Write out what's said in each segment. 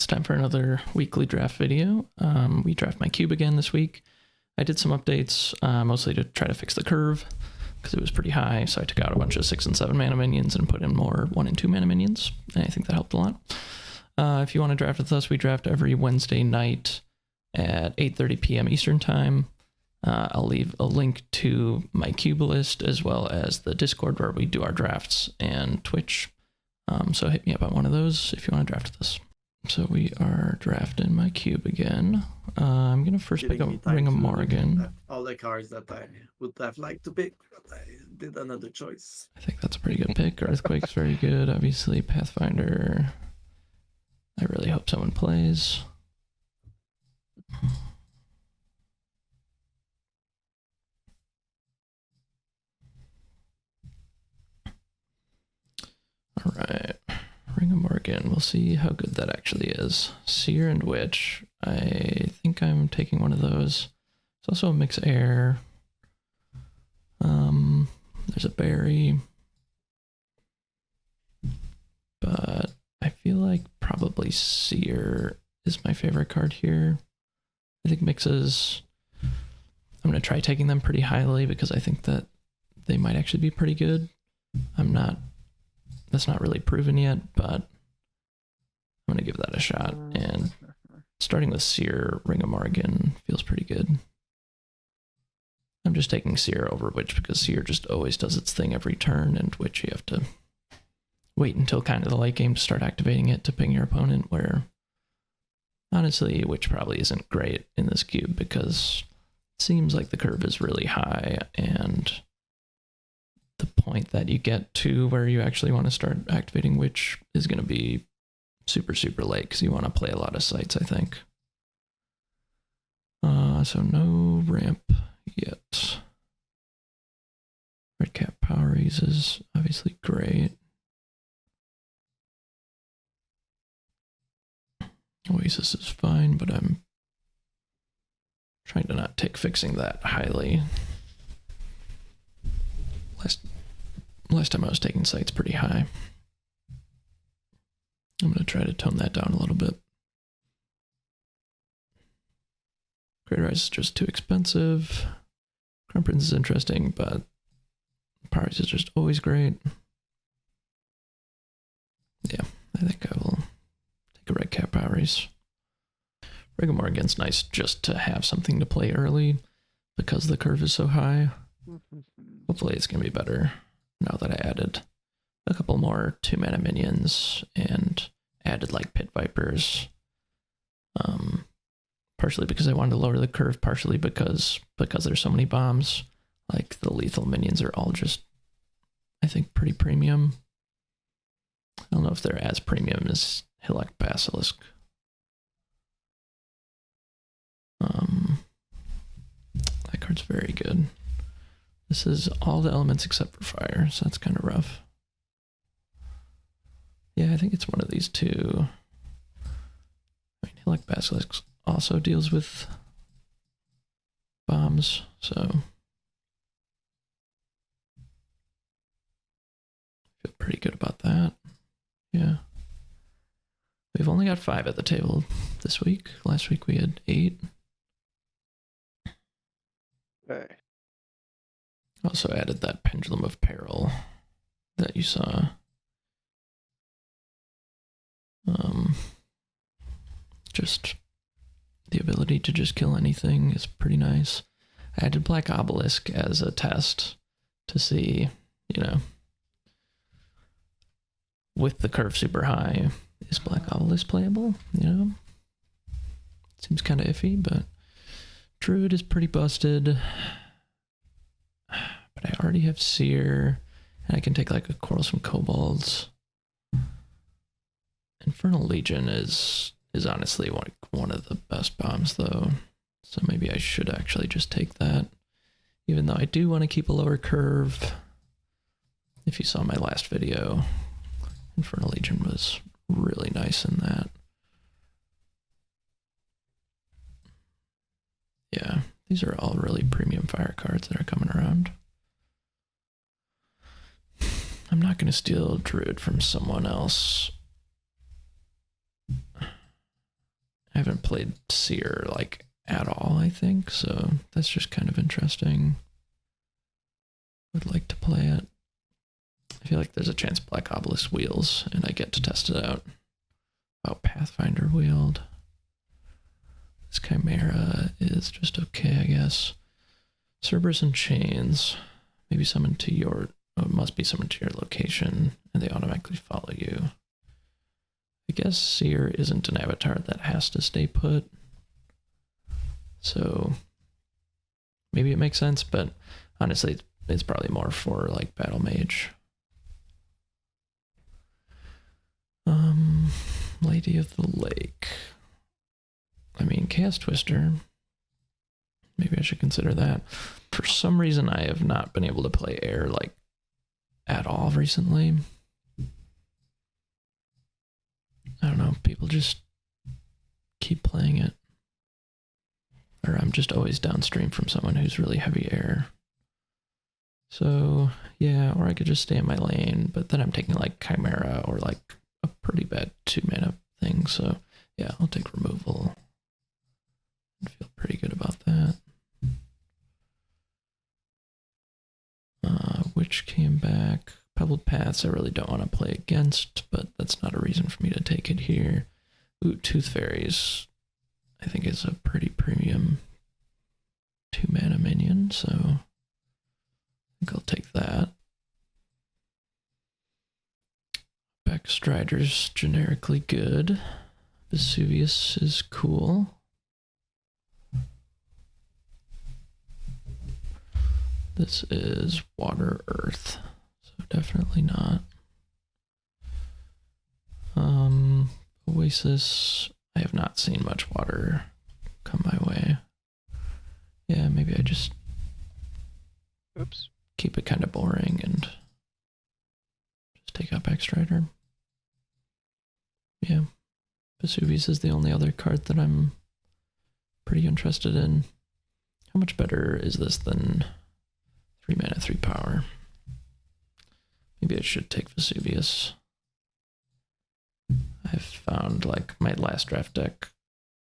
it's time for another weekly draft video. We draft my cube again this week. I did some updates, mostly to try to fix the curve, because it was pretty high, so I took out a bunch of 6 and 7 mana minions and put in more 1 and 2 mana minions, and I think that helped a lot. If you want to draft with us, we draft every Wednesday night at 8:30 p.m. Eastern Time. I'll leave a link to my cube list, as well as the Discord where we do our drafts, and Twitch. So hit me up on one of those if you want to draft with us. So we are drafting my cube again. I'm going to first pick a Ring of Morrigan. All the cards that I would have liked to pick, but I did another choice. I think that's a pretty good pick. Earthquake's very good. Obviously, Pathfinder. I really hope someone plays. All right. Ring of Morrigan. We'll see how good that actually is. Seer and Witch. I think I'm taking one of those. It's also a mix air. There's a berry. But I feel like probably Seer is my favorite card here. I think mixes, I'm going to try taking them pretty highly because I think that they might actually be pretty good. That's not really proven yet, but I'm going to give that a shot. And starting with Seer, Ring of Morrigan feels pretty good. I'm just taking Seer over Witch because Seer just always does its thing every turn, and Witch you have to wait until kind of the late game to start activating it to ping your opponent, where honestly, Witch probably isn't great in this cube because it seems like the curve is really high, and the point that you get to where you actually want to start activating Witch is going to be super, super late because you want to play a lot of sites, I think. So no ramp yet. Red Cap Power Raise is obviously great. Oasis is fine, but I'm trying to not take fixing that highly. Last time I was taking sites pretty high. I'm going to try to tone that down a little bit. Great Rise is just too expensive. Crown Prince is interesting, but Power Rise is just always great. Yeah, I think I will take a Red Cap Power Raise. Ring of Morrigan's nice just to have something to play early because the curve is so high. Hopefully it's going to be better now that I added a couple more 2 mana minions and added like Pit Vipers. Partially because I wanted to lower the curve, partially because there's so many bombs. Like the lethal minions are all just, I think, pretty premium. I don't know if they're as premium as Hillock Basilisk. That card's very good. This is all the elements except for fire, so that's kind of rough. Yeah, I think it's one of these two. I mean, Hillock Basilisk also deals with bombs, so I feel pretty good about that. Yeah. We've only got 5 at the table this week. Last week we had 8. Okay. Also added that Pendulum of Peril that you saw. Just the ability to just kill anything is pretty nice. I added Black Obelisk as a test to see, you know, with the curve super high, is Black Obelisk playable? You know? Seems kind of iffy, but Druid is pretty busted. But I already have Seer, and I can take like a Quarrelsome Kobolds. Infernal Legion is honestly one of the best bombs though, so maybe I should actually just take that, even though I do want to keep a lower curve. If you saw my last video, Infernal Legion was really nice in that. Yeah, these are all really premium fire cards that are coming around. I'm not going to steal Druid from someone else. I haven't played Seer like at all, I think, so that's just kind of interesting. Would like to play it. I feel like there's a chance Black Obelisk wheels and I get to test it out. Oh, Pathfinder wheeled. This Chimera is just okay, I guess. Cerberus and Chains. Maybe summoned to your... Oh, it must be summoned to your location, and they automatically follow you. I guess Seer isn't an avatar that has to stay put. So maybe it makes sense, but honestly, it's probably more for like Battle Mage. Lady of the Lake. I mean, Chaos Twister. Maybe I should consider that. For some reason, I have not been able to play air like at all recently. I don't know. People just keep playing it. Or I'm just always downstream from someone who's really heavy air. So, yeah, or I could just stay in my lane, but then I'm taking like Chimera or like a pretty bad 2-mana thing. So, yeah, I'll take removal. I feel pretty good about that. Which came back. Pebbled Paths I really don't want to play against, but that's not a reason for me to take it here. Ooh, Tooth Fairies I think is a pretty premium 2-mana minion, so I think I'll take that. Backstrider's generically good. Vesuvius is cool. This is Water Earth, so definitely not. Oasis, I have not seen much water come my way. Yeah, maybe I just keep it kind of boring and just take out Backstrider. Yeah, Vesuvius is the only other card that I'm pretty interested in. How much better is this than 3 mana, 3 power? Maybe I should take Vesuvius. I've found, like, my last draft deck,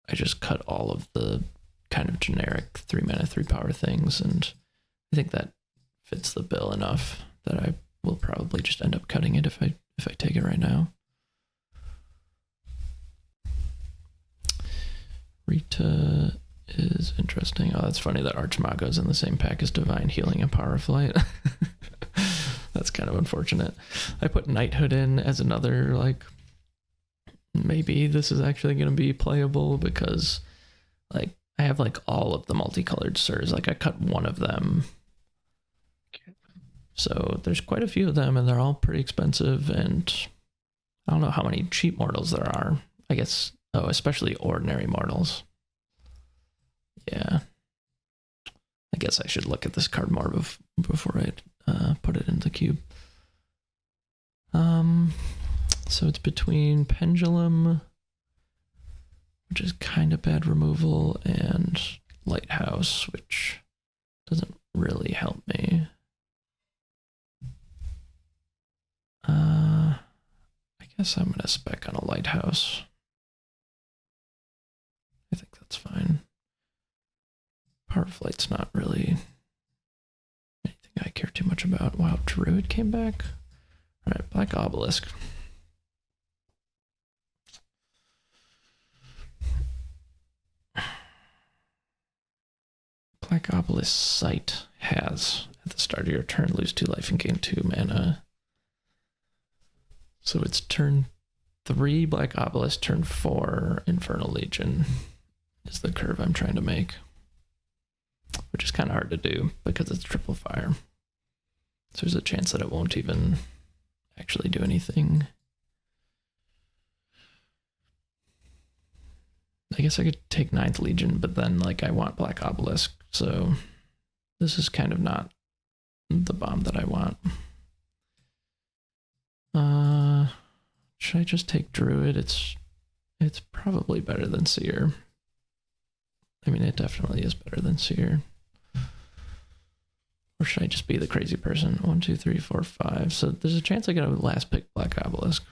I just cut all of the kind of generic 3 mana, 3 power things, and I think that fits the bill enough that I will probably just end up cutting it if I take it right now. Rita is interesting. Oh, that's funny that Archmago's in the same pack as Divine Healing and Power of Flight. That's kind of unfortunate. I put Knighthood in as another, like, maybe this is actually going to be playable because, like, I have, like, all of the multicolored Sirs. Like, I cut one of them. Okay. So there's quite a few of them, and they're all pretty expensive, and I don't know how many cheap mortals there are. I guess, oh, especially ordinary mortals. Yeah. I guess I should look at this card more before I put it into the cube. So it's between Pendulum, which is kind of bad removal, and Lighthouse, which doesn't really help me. I guess I'm gonna spec on a Lighthouse. I think that's fine. Power of Flight's not really anything I care too much about. Wow, Druid came back. All right, Black Obelisk. Black Obelisk Sight has, at the start of your turn, lose 2 life and gain 2 mana. So it's turn 3 Black Obelisk, turn 4 Infernal Legion is the curve I'm trying to make. Which is kind of hard to do because it's triple fire. So there's a chance that it won't even actually do anything. I guess I could take 9th Legion, but then, like, I want Black Obelisk, so this is kind of not the bomb that I want. Should I just take Druid? It's probably better than Seer. I mean, it definitely is better than Seer. Or should I just be the crazy person? 1, 2, 3, 4, 5. So there's a chance I get a last pick Black Obelisk.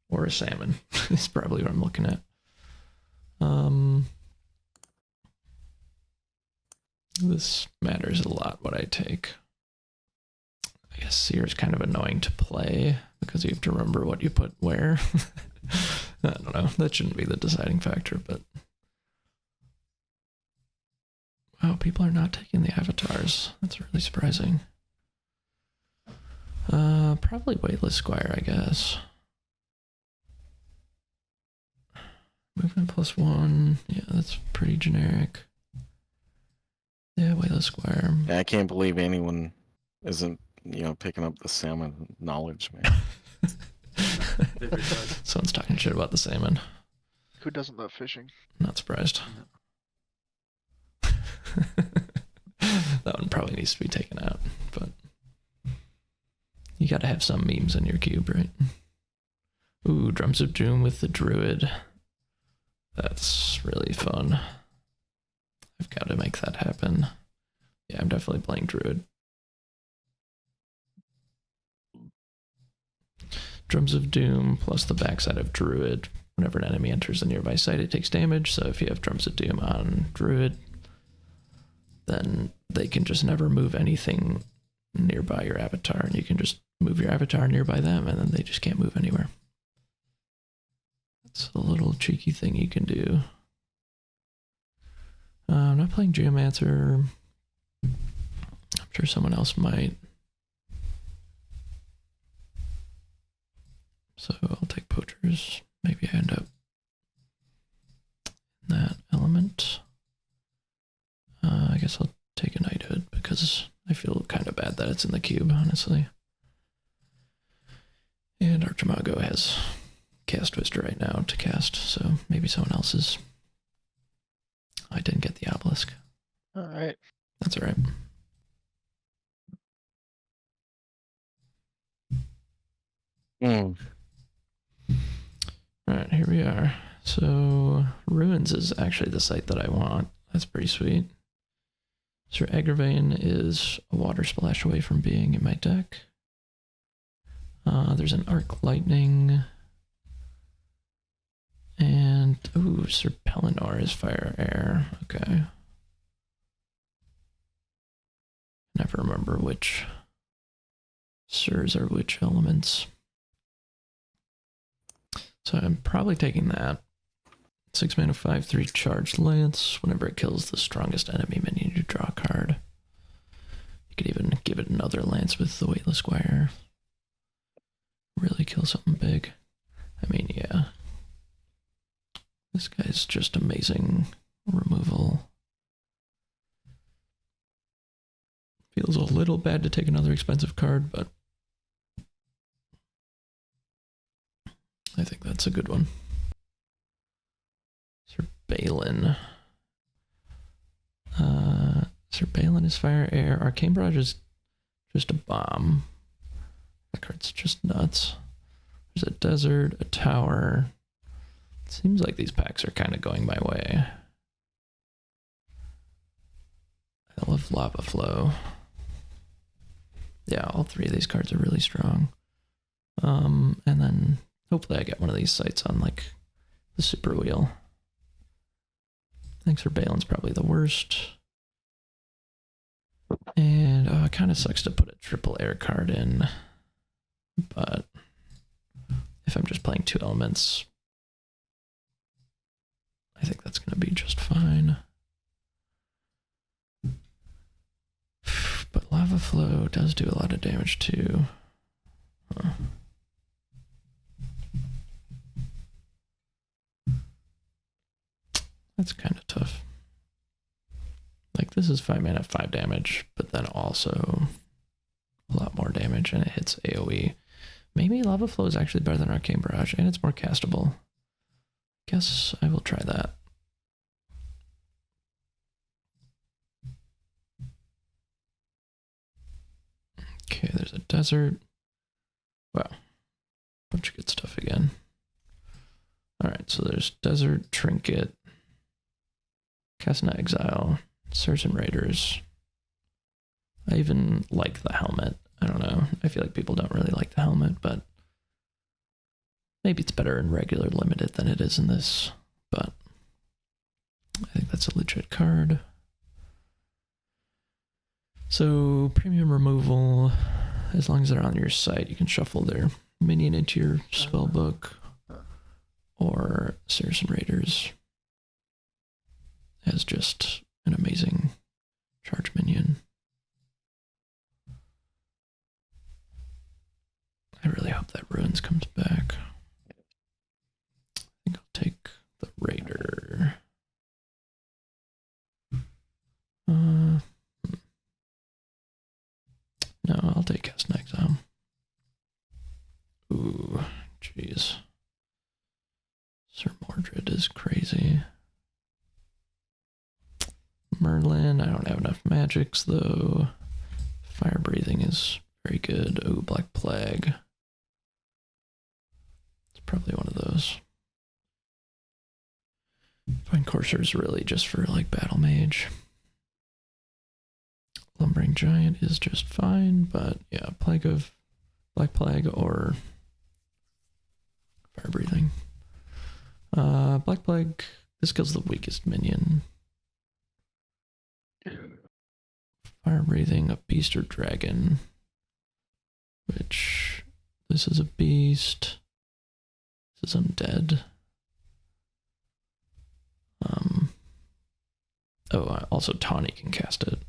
Or a Salmon. Is probably what I'm looking at. This matters a lot what I take. I guess Seer is kind of annoying to play because you have to remember what you put where. I don't know. That shouldn't be the deciding factor, but wow, people are not taking the avatars. That's really surprising. Probably Weightless Squire, I guess. Movement +1. Yeah, that's pretty generic. Yeah, Weightless Squire. Yeah, I can't believe anyone isn't, picking up the salmon knowledge, man. Someone's talking shit about the salmon. Who doesn't love fishing? Not surprised. That one probably needs to be taken out, but you gotta have some memes in your cube, right? Ooh, Drums of Doom with the Druid. That's really fun. I've got to make that happen. Yeah, I'm definitely playing Druid. Drums of Doom plus the backside of Druid. Whenever an enemy enters a nearby site, it takes damage. So if you have Drums of Doom on Druid, then they can just never move anything nearby your avatar, and you can just move your avatar nearby them, and then they just can't move anywhere. That's a little cheeky thing you can do. I'm not playing Geomancer. I'm sure someone else might. So I'll take Poachers. Maybe I end up in that element. I guess I'll take a Knighthood because I feel kind of bad that it's in the cube, honestly. And Archimago has Cast Twister right now to cast, so maybe someone else's. I didn't get the Obelisk. Alright. That's alright. Alright, here we are. So, Ruins is actually the site that I want. That's pretty sweet. Sir Agravain is a water splash away from being in my deck. There's an Arc Lightning. And, ooh, Sir Pelennor is Fire Air. Okay. Never remember which Sirs are which elements. So I'm probably taking that. 6 mana, 5/3 charged lance. Whenever it kills the strongest enemy minion, you draw a card. You could even give it another lance with the Weightless Squire. Really kill something big. I mean, yeah. This guy's just amazing removal. Feels a little bad to take another expensive card, but I think that's a good one. Sir Balin. Sir Balin is Fire Air. Arcane Barrage is just a bomb. That card's just nuts. There's a desert, a tower. Seems like these packs are kind of going my way. I love Lava Flow. Yeah, all three of these cards are really strong. And then hopefully I get one of these sites on like the super wheel. I think Sir Balin's probably the worst. And it kind of sucks to put a triple air card in, but if I'm just playing 2 elements, I think that's going to be just fine. But Lava Flow does do a lot of damage too. Huh. That's kind of tough. Like, this is 5 mana, 5 damage, but then also a lot more damage, and it hits AoE. Maybe Lava Flow is actually better than Arcane Barrage, and it's more castable. Guess I will try that. Okay, there's a desert. Wow. Bunch of good stuff again. Alright, so there's Desert, Trinket, Casna Exile, Surgeon Raiders. I even like the helmet. I don't know. I feel like people don't really like the helmet, but maybe it's better in regular limited than it is in this. But that's a legit card. So premium removal, as long as they're on your site, you can shuffle their minion into your spell book, or Saracen Raiders as just an amazing charge minion. I really hope that Ruins comes back. I think I'll take the Raider. No, I'll take Cast and Exile. Ooh, jeez. Sir Mordred is crazy. Merlin, I don't have enough magics though. Fire breathing is very good. Ooh, Black Plague. It's probably one of those. Fine Courser is really just for like Battle Mage. Lumbering Giant is just fine, but yeah, Black Plague or Fire Breathing. Black Plague, this kills the weakest minion. Fire Breathing, a beast or dragon. Which, this is a beast. This is undead. Also Tawny can cast it.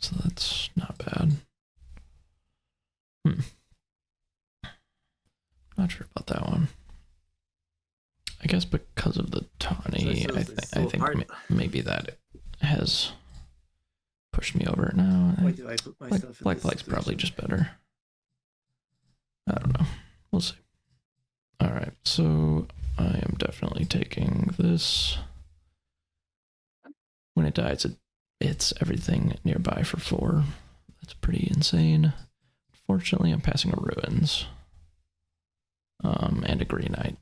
So that's not bad. Not sure about that one. I guess because of the Tawny, I think maybe that has pushed me over. No, Why do I put myself in Black this Plague's probably situation? just better. I don't know. We'll see. Alright, so I am definitely taking this. When it dies, it's everything nearby for 4. That's pretty insane. Fortunately, I'm passing a Ruins. And a Green Knight.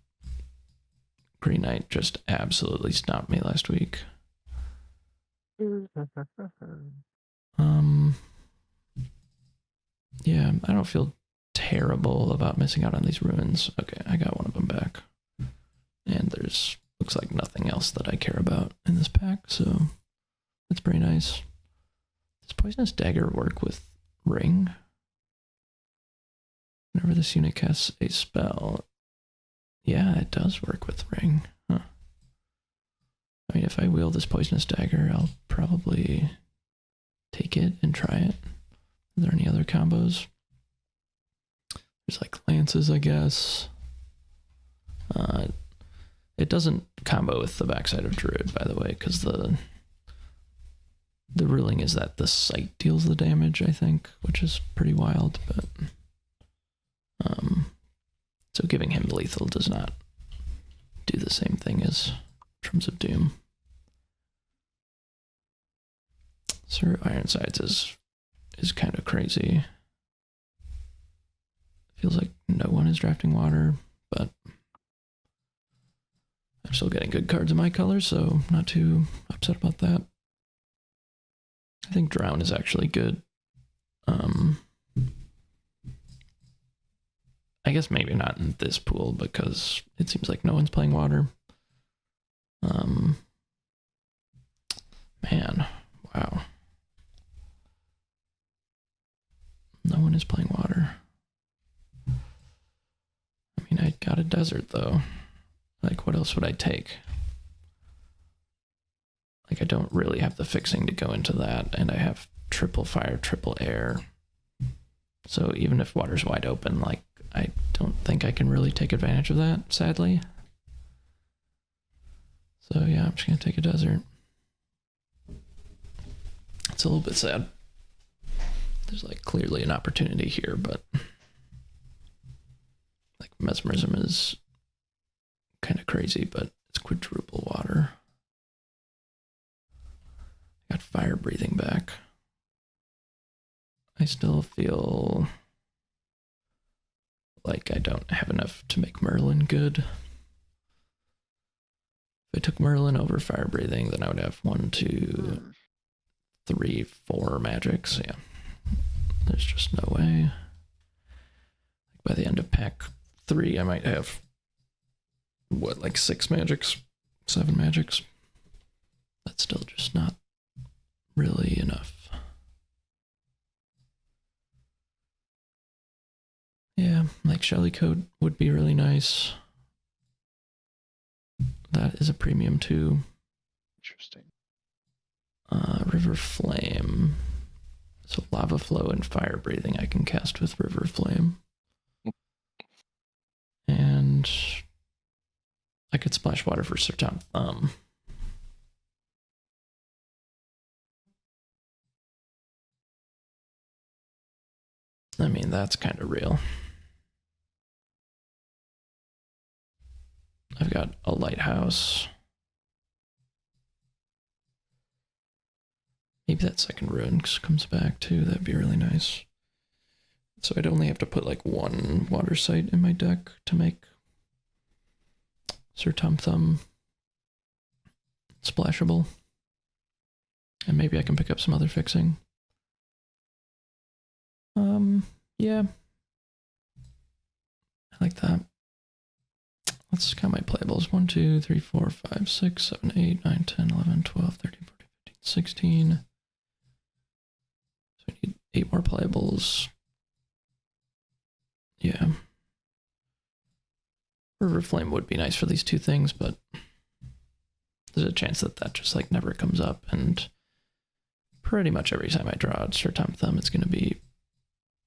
Green Knight just absolutely stomped me last week. Yeah, I don't feel terrible about missing out on these Ruins. Okay, I got one of them back. And there's looks like nothing else that I care about in this pack, so that's pretty nice. Does Poisonous Dagger work with Ring? Whenever this unit casts a spell, yeah, it does work with Ring. Huh. I mean, if I wield this Poisonous Dagger, I'll probably take it and try it. Are there any other combos? There's like Lances, I guess. It doesn't combo with the backside of Druid, by the way, because the ruling is that the site deals the damage, I think, which is pretty wild, but so giving him lethal does not do the same thing as Drums of Doom. Sir Ironsides is kind of crazy. Feels like no one is drafting water, but I'm still getting good cards in my colors, so not too upset about that. I think Drown is actually good. I guess maybe not in this pool because it seems like no one's playing water. Man, wow. No one is playing water. I mean, I got a desert though. Like, what else would I take? Like, I don't really have the fixing to go into that, and I have triple fire, triple air. So even if water's wide open, like, I don't think I can really take advantage of that, sadly. So yeah, I'm just gonna take a desert. It's a little bit sad. There's like clearly an opportunity here, but like Mesmerism is kind of crazy, but it's quadruple water. Got Fire Breathing back. I still feel like I don't have enough to make Merlin good. If I took Merlin over Fire Breathing, then I would have 1, 2, 3, 4 magics. Yeah. There's just no way. By the end of pack 3, I might have, what, like 6 magics? 7 magics? But still just not really enough. Yeah, like Shelly Coat would be really nice. That is a premium too. Interesting. River Flame. So Lava Flow and Fire Breathing I can cast with River Flame. And I could splash water for Sir Tom Thumb. I mean, that's kind of real. I've got a lighthouse. Maybe that second ruin comes back too. That'd be really nice. So I'd only have to put like one water site in my deck to make Sir Tom Thumb splashable. And maybe I can pick up some other fixing. Yeah. I like that. Let's count my playables. 1, 2, 3, 4, 5, 6, 7, 8, 9, 10, 11, 12, 13, 14, 15, 16. So I need 8 more playables. Yeah. River Flame would be nice for these two things, but there's a chance that that just like never comes up, and pretty much every time I draw Sir Tom Thumb, it's going to be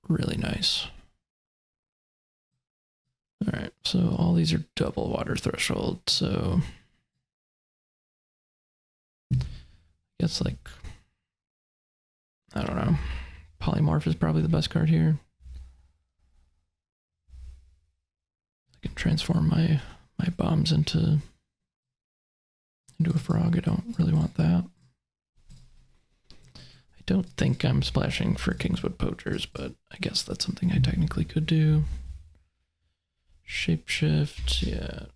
really nice. Alright, so all these are double water threshold, so I guess like, I don't know, Polymorph is probably the best card here. I can transform my bombs into a frog. I don't really want that. I don't think I'm splashing for Kingswood Poachers, but I guess that's something I technically could do. Shapeshift, yeah.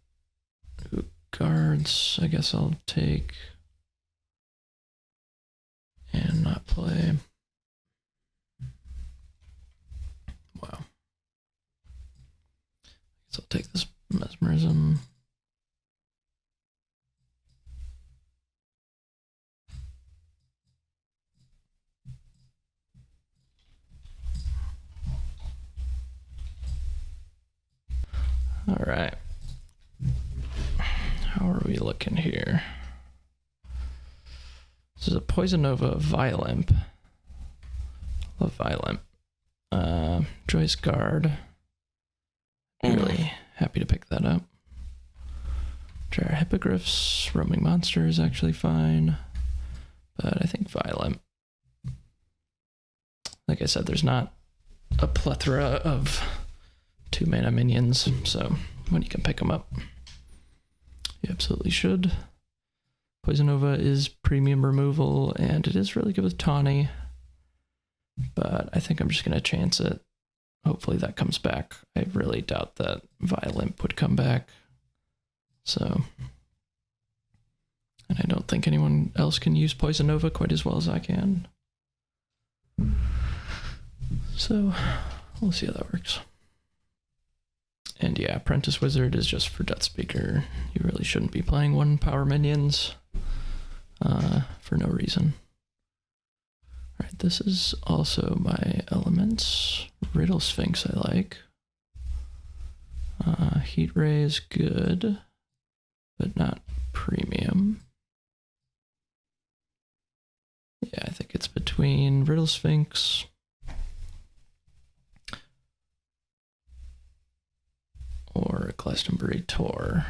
Ooh, guards, I guess I'll take and not play. Wow. I guess I'll take this Mesmerism. All right. How are we looking here? This is a Poison Nova Violent. Love Violent. Joyce Guard. Really happy to pick that up. Jar Hippogriffs, Roaming Monster is actually fine. But I think Violent. Like I said, there's not a plethora of 2-mana minions, so when you can pick them up, you absolutely should. Poison Nova is premium removal, and it is really good with Tawny, but I think I'm just going to chance it. Hopefully that comes back. I really doubt that Violent would come back, so... And I don't think anyone else can use Poison Nova quite as well as I can. So, we'll see how that works. And yeah, Apprentice Wizard is just for Deathspeaker. You really shouldn't be playing 1 power minions for no reason. Alright, this is also my elements. Riddle Sphinx I like. Heat Ray is good, but not premium. Yeah, I think it's between Riddle Sphinx or Glastonbury Tor.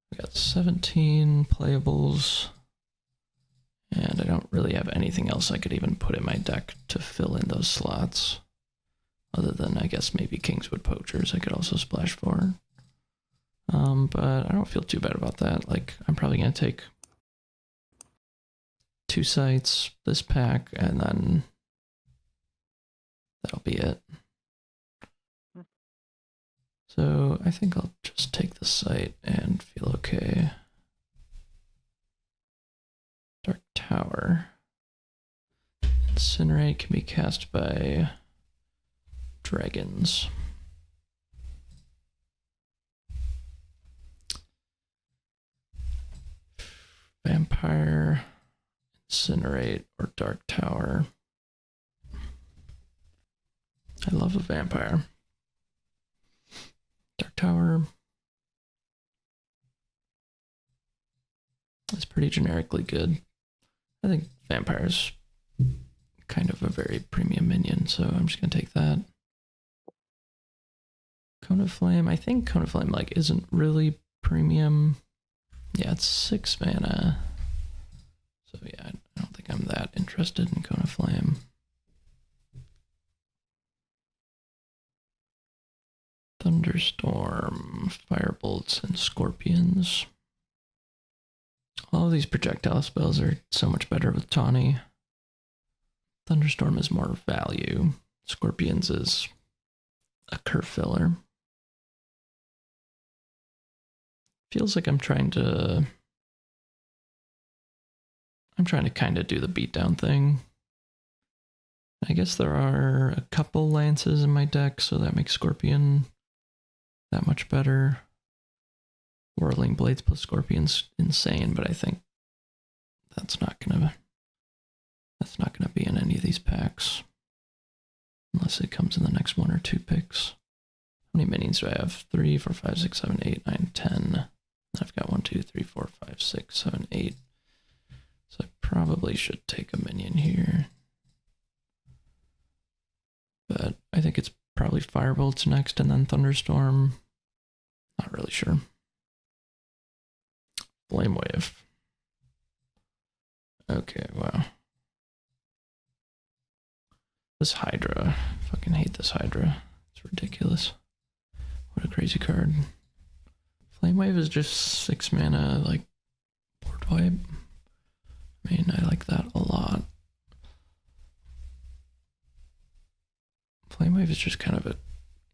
We got 17 playables, and I don't really have anything else I could even put in my deck to fill in those slots, other than I guess maybe Kingswood Poachers I could also splash for. But I don't feel too bad about that. Like, I'm probably going to take 2 sites, this pack, and then that'll be it. So I think I'll just take the site and feel okay. Dark Tower. Incinerate can be cast by dragons. Vampire, Incinerate, or Dark Tower. I love a vampire. Dark Tower is pretty generically good. I think vampire's kind of a very premium minion, so I'm just gonna take that. Cone of Flame, I think Cone of Flame like isn't really premium. Yeah, it's 6 mana. So yeah, I don't think I'm that interested in Cone of Flame. Thunderstorm, Firebolts, and Scorpions. All of these projectile spells are so much better with Tawny. Thunderstorm is more value. Scorpions is a curve filler. Feels like I'm trying to kind of do the beatdown thing. I guess there are a couple lances in my deck, so that makes Scorpion that much better. Whirling Blades plus Scorpion's insane, but I think that's not gonna be in any of these packs. Unless it comes in the next 1 or 2 picks. How many minions do I have? 3, 4, 5, 6, 7, 8, 9, 10. I've got 1, 2, 3, 4, 5, 6, 7, 8. So I probably should take a minion here. But I think it's probably Firebolts next and then Thunderstorm. Not really sure. Flame Wave. Okay, wow. This Hydra. Fucking hate this Hydra. It's ridiculous. What a crazy card. Flame Wave is just 6 mana, like, board wipe. I mean, I like that a lot. Flame Wave is just kind of an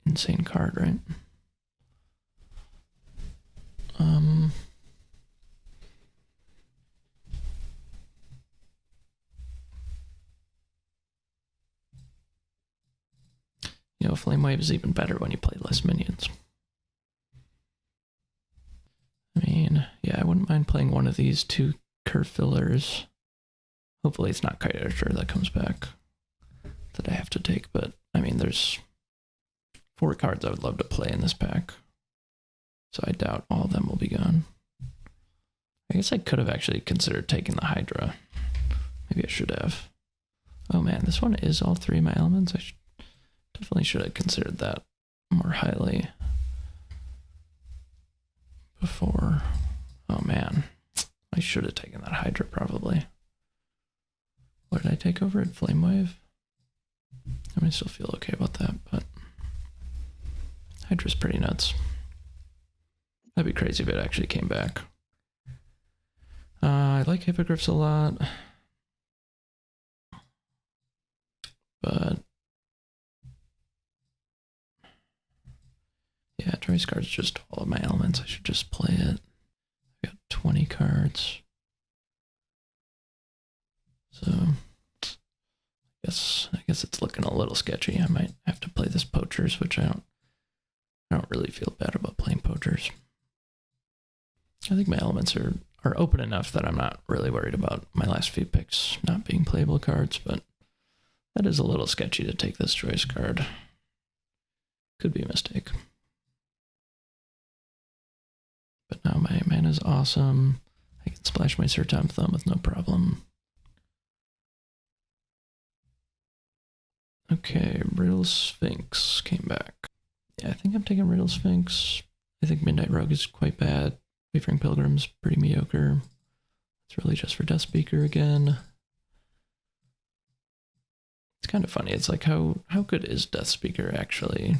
insane card, right? You know, Flame Wave is even better when you play less minions. I mean, yeah, I wouldn't mind playing one of these 2 curve fillers. Hopefully it's not Kyosher that comes back that I have to take, but I mean, there's 4 cards I would love to play in this pack. So I doubt all of them will be gone. I guess I could have actually considered taking the Hydra. Maybe I should have. Oh man, this one is all 3 of my elements. I definitely should have considered that more highly before. Oh man, I should have taken that Hydra probably. What did I take over it? Flame Wave? I mean, I still feel okay about that, but Hydra's pretty nuts. That'd be crazy if it actually came back. I like Hippogriffs a lot, but yeah, choice cards just all of my elements. I should just play it. I got 20 cards, so I guess it's looking a little sketchy. I might have to play this Poachers, which I don't really feel bad about playing Poachers. I think my elements are open enough that I'm not really worried about my last few picks not being playable cards, but that is a little sketchy to take this choice card. Could be a mistake. But now my mana's awesome. I can splash my Sertan Thumb with no problem. Okay, Riddle Sphinx came back. Yeah, I think I'm taking Riddle Sphinx. I think Midnight Rogue is quite bad. Wayfaring Pilgrim's pretty mediocre. It's really just for Death Speaker again. It's kind of funny. It's like, how good is Death Speaker actually?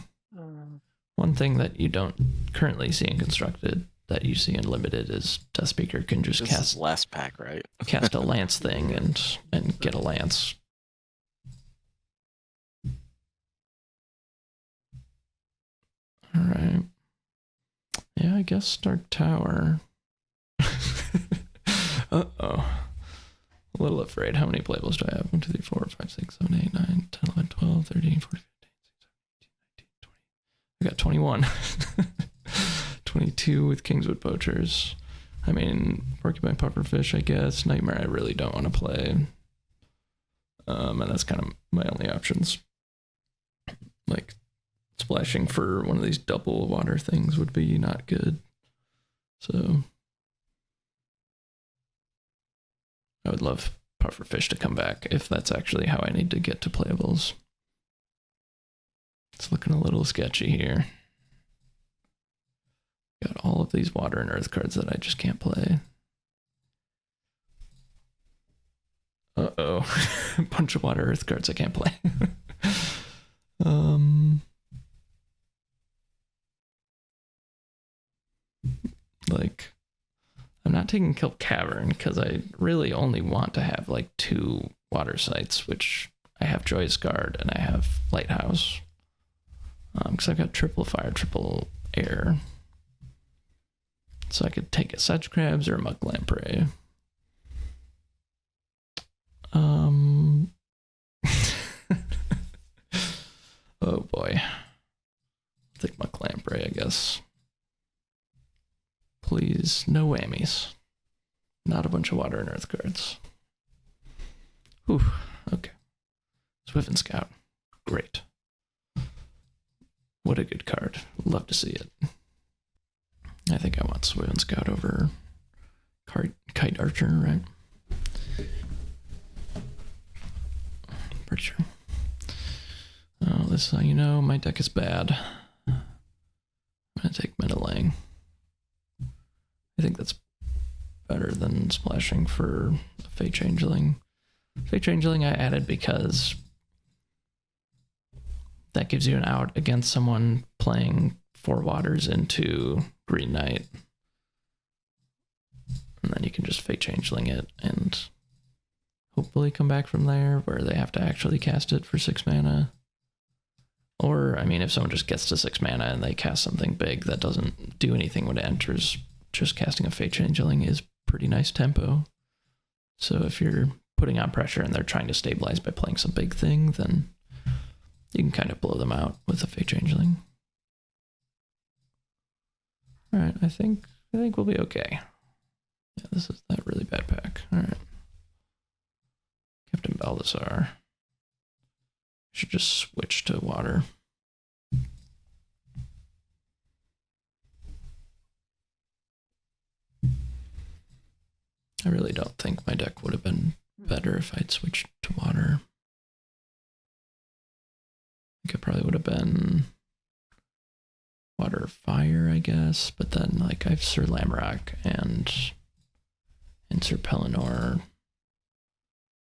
One thing that you don't currently see in Constructed that you see in Limited is Death Speaker can just This cast is last pack, right? cast a lance thing and get a lance. All right. Yeah, I guess Dark Tower. Uh-oh. A little afraid. How many playables do I have? 1, 2, 3, 4, 5, 6, 7, 8, 9, 10, 11, 12, 13, 14, 15, 16, 17, 18, 19, 20. I got 21. 22 with Kingswood Poachers. I mean, Porcupine Pufferfish, I guess. Nightmare, I really don't want to play. And that's kind of my only options. Like, splashing for one of these double water things would be not good. So, I would love Pufferfish to come back if that's actually how I need to get to playables. It's looking a little sketchy here. Got all of these water and earth cards that I just can't play. Uh-oh. A bunch of water earth cards I can't play. Like, I'm not taking Kelp Cavern because I really only want to have like 2 water sites, which I have Joyous Guard and I have Lighthouse. Because I've got triple fire, triple air. So I could take a Sedge Crabs or a Muck Lamprey. Oh boy. I'll take Muck Lamprey, I guess. Please, no whammies. Not a bunch of water and earth cards. Whew, okay. Swift Scout. Great. What a good card. Love to see it. I think I want Swift Scout over Kite Archer, right? Pretty sure. Oh, this is how you know my deck is bad. I'm gonna take Meadowlang. I think that's better than splashing for Fate Changeling. Fate Changeling I added because that gives you an out against someone playing 4 waters into Green Knight. And then you can just Fate Changeling it and hopefully come back from there where they have to actually cast it for 6 mana. Or, I mean, if someone just gets to 6 mana and they cast something big that doesn't do anything when it enters, just casting a Fate Changeling is pretty nice tempo. So if you're putting on pressure and they're trying to stabilize by playing some big thing, then you can kind of blow them out with a Fate Changeling. Alright, I think we'll be okay. Yeah, this is that really bad pack. Alright. Captain Baldassar. Should just switch to water. I really don't think my deck would have been better if I'd switched to water. I think it probably would have been water fire, I guess, but then like I have Sir Lamrock and Sir Pelennor.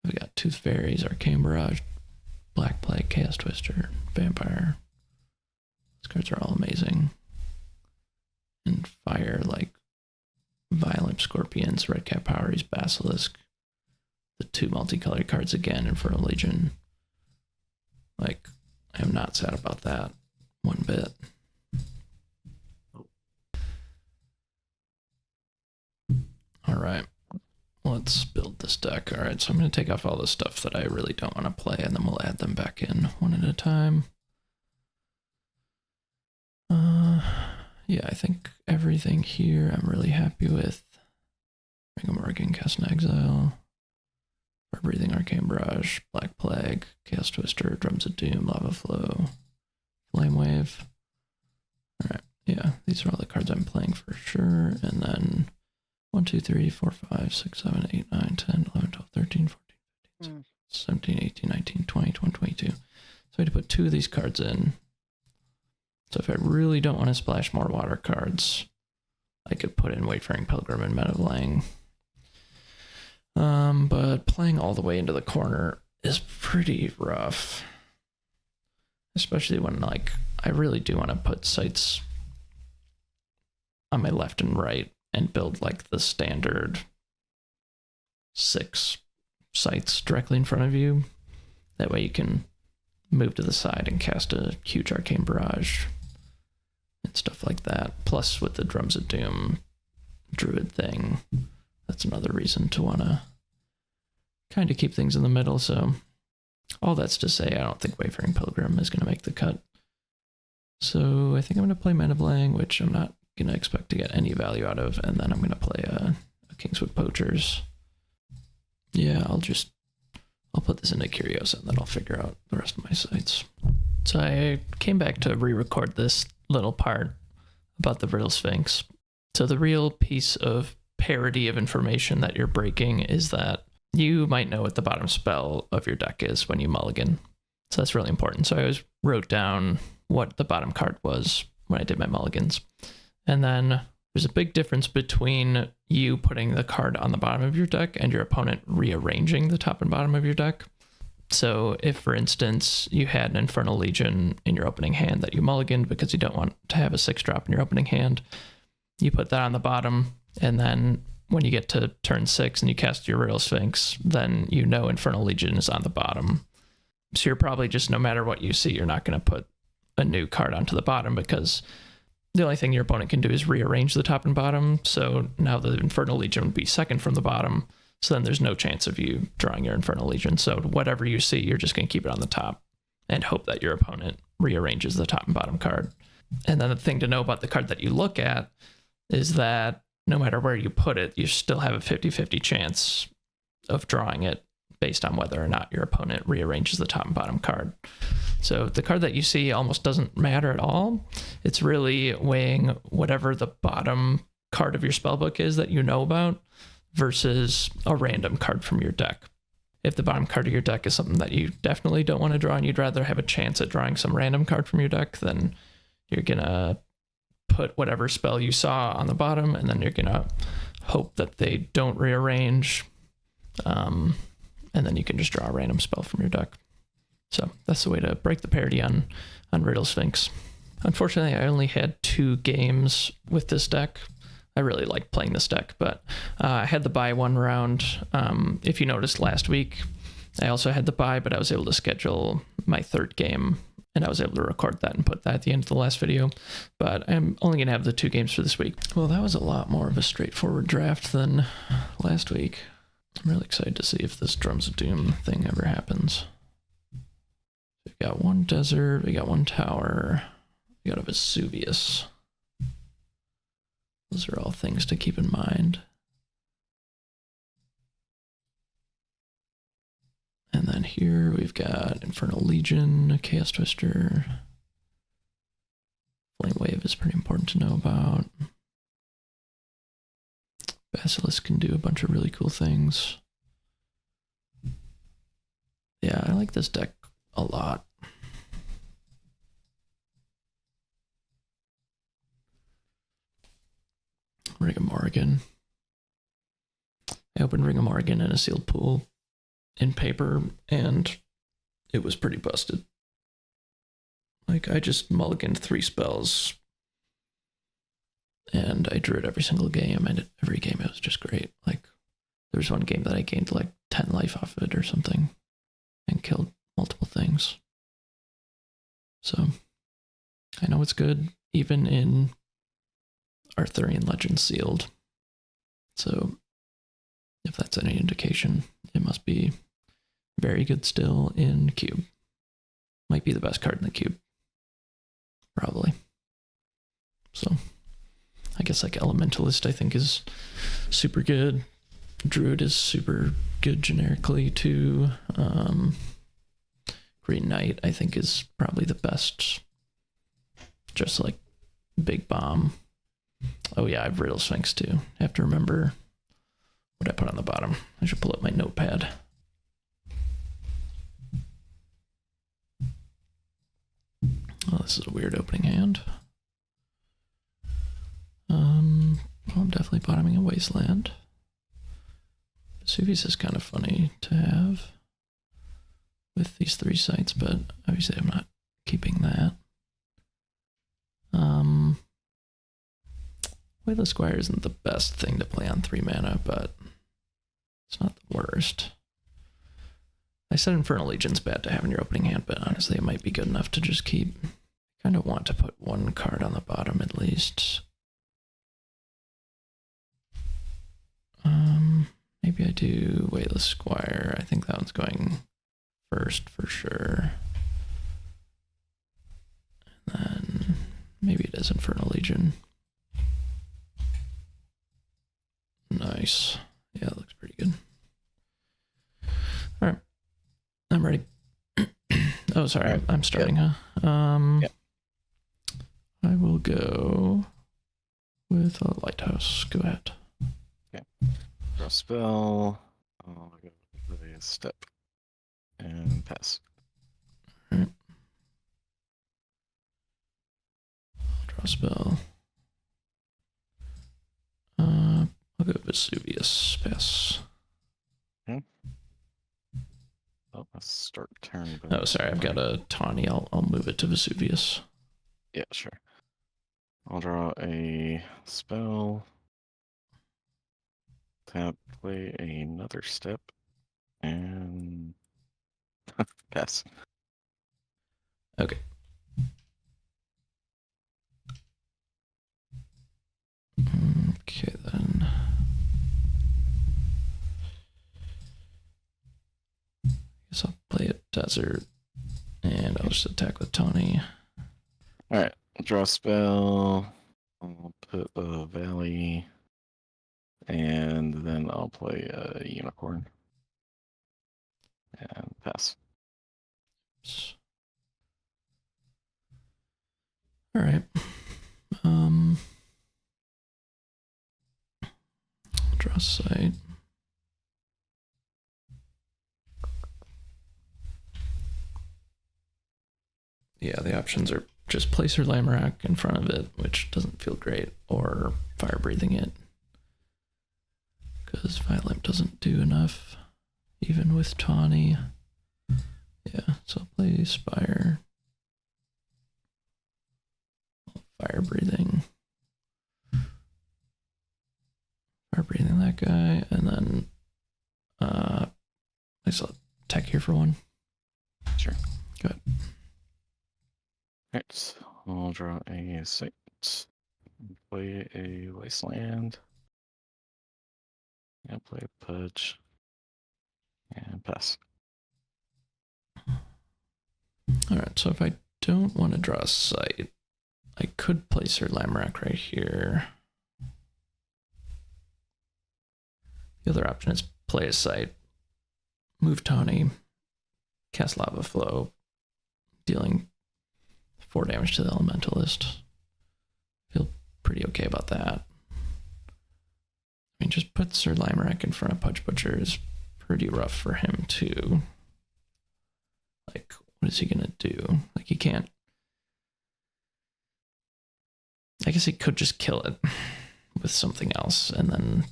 I've got Tooth Fairies, Arcane Barrage, Black Plague, Chaos Twister, Vampire. These cards are all amazing. And fire, like Violent Scorpions, Redcap Powers, Basilisk. The 2 multicolored cards again, Infernal Legion. Like, I am not sad about that one bit. Alright. Let's build this deck. Alright, so I'm going to take off all the stuff that I really don't want to play, and then we'll add them back in one at a time. Yeah, I think everything here I'm really happy with. Ring of Morgan, Cast in Exile, Fire Breathing, Arcane Barrage, Black Plague, Chaos Twister, Drums of Doom, Lava Flow, Flame Wave. Alright, yeah, these are all the cards I'm playing for sure, and then 1, 2, 3, 4, 5, 6, 7, 8, 9, 10, 11, 12, 13, 14, 15, 16, 17, 18, 19, 20, 21, 22. So I had to put 2 of these cards in. So if I really don't want to splash more water cards, I could put in Wayfaring Pilgrim and Meadowlang. But playing all the way into the corner is pretty rough. Especially when, like, I really do want to put sites on my left and right and build, like, the standard 6 sites directly in front of you. That way you can move to the side and cast a huge Arcane Barrage and stuff like that. Plus, with the Drums of Doom Druid thing, that's another reason to want to kind of keep things in the middle. So, all that's to say, I don't think Wayfaring Pilgrim is going to make the cut. So, I think I'm going to play Meadowlang, which I'm not gonna expect to get any value out of, and then I'm gonna play a Kingswood Poachers. Yeah, I'll put this into Curios and then I'll figure out the rest of my sites. So I came back to re-record this little part about the Riddle Sphinx. So the real piece of parity of information that you're breaking is that you might know what the bottom spell of your deck is when you mulligan. So that's really important. So I always wrote down what the bottom card was when I did my mulligans. And then there's a big difference between you putting the card on the bottom of your deck and your opponent rearranging the top and bottom of your deck. So if, for instance, you had an Infernal Legion in your opening hand that you mulliganed because you don't want to have a 6-drop in your opening hand, you put that on the bottom, and then when you get to turn 6 and you cast your Riddle Sphinx, then you know Infernal Legion is on the bottom. So you're probably just, no matter what you see, you're not going to put a new card onto the bottom because the only thing your opponent can do is rearrange the top and bottom. So now the Infernal Legion would be second from the bottom. So then there's no chance of you drawing your Infernal Legion. So whatever you see, you're just going to keep it on the top and hope that your opponent rearranges the top and bottom card. And then the thing to know about the card that you look at is that no matter where you put it, you still have a 50-50 chance of drawing it based on whether or not your opponent rearranges the top and bottom card. So the card that you see almost doesn't matter at all. It's really weighing whatever the bottom card of your spellbook is that you know about versus a random card from your deck. If the bottom card of your deck is something that you definitely don't want to draw and you'd rather have a chance at drawing some random card from your deck, then you're gonna put whatever spell you saw on the bottom, and then you're gonna hope that they don't rearrange, and then you can just draw a random spell from your deck. So that's the way to break the parity on Riddle Sphinx. Unfortunately, I only had 2 games with this deck. I really like playing this deck, but I had the bye one round. If you noticed last week, I also had the bye, but I was able to schedule my 3rd game, and I was able to record that and put that at the end of the last video. But I'm only going to have the 2 games for this week. Well, that was a lot more of a straightforward draft than last week. I'm really excited to see if this Drums of Doom thing ever happens. We got 1 desert, we got 1 tower, we got a Vesuvius. Those are all things to keep in mind. And then here we've got Infernal Legion, Chaos Twister. Flame Wave is pretty important to know about. Basilisk can do a bunch of really cool things. Yeah, I like this deck a lot. Ring of Morrigan. I opened Ring of Morrigan in a sealed pool in paper, and it was pretty busted. Like, I just mulliganed 3 spells, and I drew it every single game, and every game it was just great. Like, there was one game that I gained like 10 life off of it or something, and killed multiple things. So, I know it's good, even in Arthurian Legend sealed. So, if that's any indication, it must be very good still in Cube. Might be the best card in the Cube. Probably. So, I guess like Elementalist I think is super good. Druid is super good generically too. Green Knight I think is probably the best. Just like big bomb. Oh yeah, I have Riddle Sphinx too. I have to remember what I put on the bottom. I should pull up my notepad. Oh, this is a weird opening hand. Well, I'm definitely bottoming a Wasteland. Vesuvius is kind of funny to have with these 3 sites, but obviously I'm not keeping that. Weightless Squire isn't the best thing to play on 3 mana, but it's not the worst. I said Infernal Legion's bad to have in your opening hand, but honestly it might be good enough to just keep. I kind of want to put 1 card on the bottom at least. Maybe I do Weightless Squire. I think that one's going first for sure. And then maybe it is Infernal Legion. Nice. Yeah, that looks pretty good. All right. I'm ready. Oh, sorry. All right. I'm starting, huh? Yep. I will go with a lighthouse. Go ahead. Draw a spell. I'll go with a step and pass. Draw a spell. I'll go Vesuvius. Pass. Oh, let's start turn. Oh, sorry. I've got a tawny. I'll move it to Vesuvius. Yeah, sure. I'll draw a spell. Tap, play another step, and pass. Okay. Okay, then. Guess I'll play a desert, and I'll just attack with tawny. All right, draw a spell. I'll put a valley, and then I'll play a unicorn and pass. All right. Draw a site. Yeah, the options are just place her Lamorak in front of it, which doesn't feel great, or fire breathing it. Because Violent doesn't do enough, even with tawny. Yeah, so I'll play Spire. Fire breathing. Fire breathing that guy, and then I saw tech here for one. Sure. Good. Alright, so I'll draw a site. Play a wasteland. Yeah, play a pudge. And pass. Alright, so if I don't want to draw a site, I could place her Lamorak right here. The other option is play a site, move Tawny, cast Lava Flow, dealing 4 damage to the Elementalist. Feel pretty okay about that. I mean, just put Sir Lamorak in front of Pudge Butcher is pretty rough for him too. Like, what is he gonna do? Like, he can't. I guess he could just kill it with something else, and then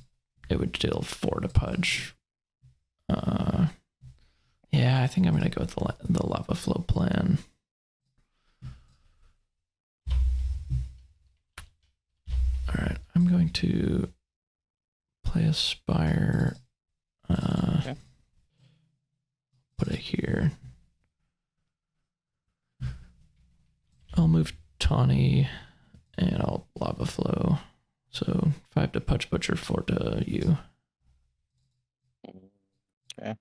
it would deal 4 to Pudge. Yeah, I think I'm gonna go with the Lava Flow plan. All right, I'm going to play a Spire. Okay. Put it here. I'll move Tawny, and I'll Lava Flow. So 5 to Pudge Butcher, 4 to you. Okay.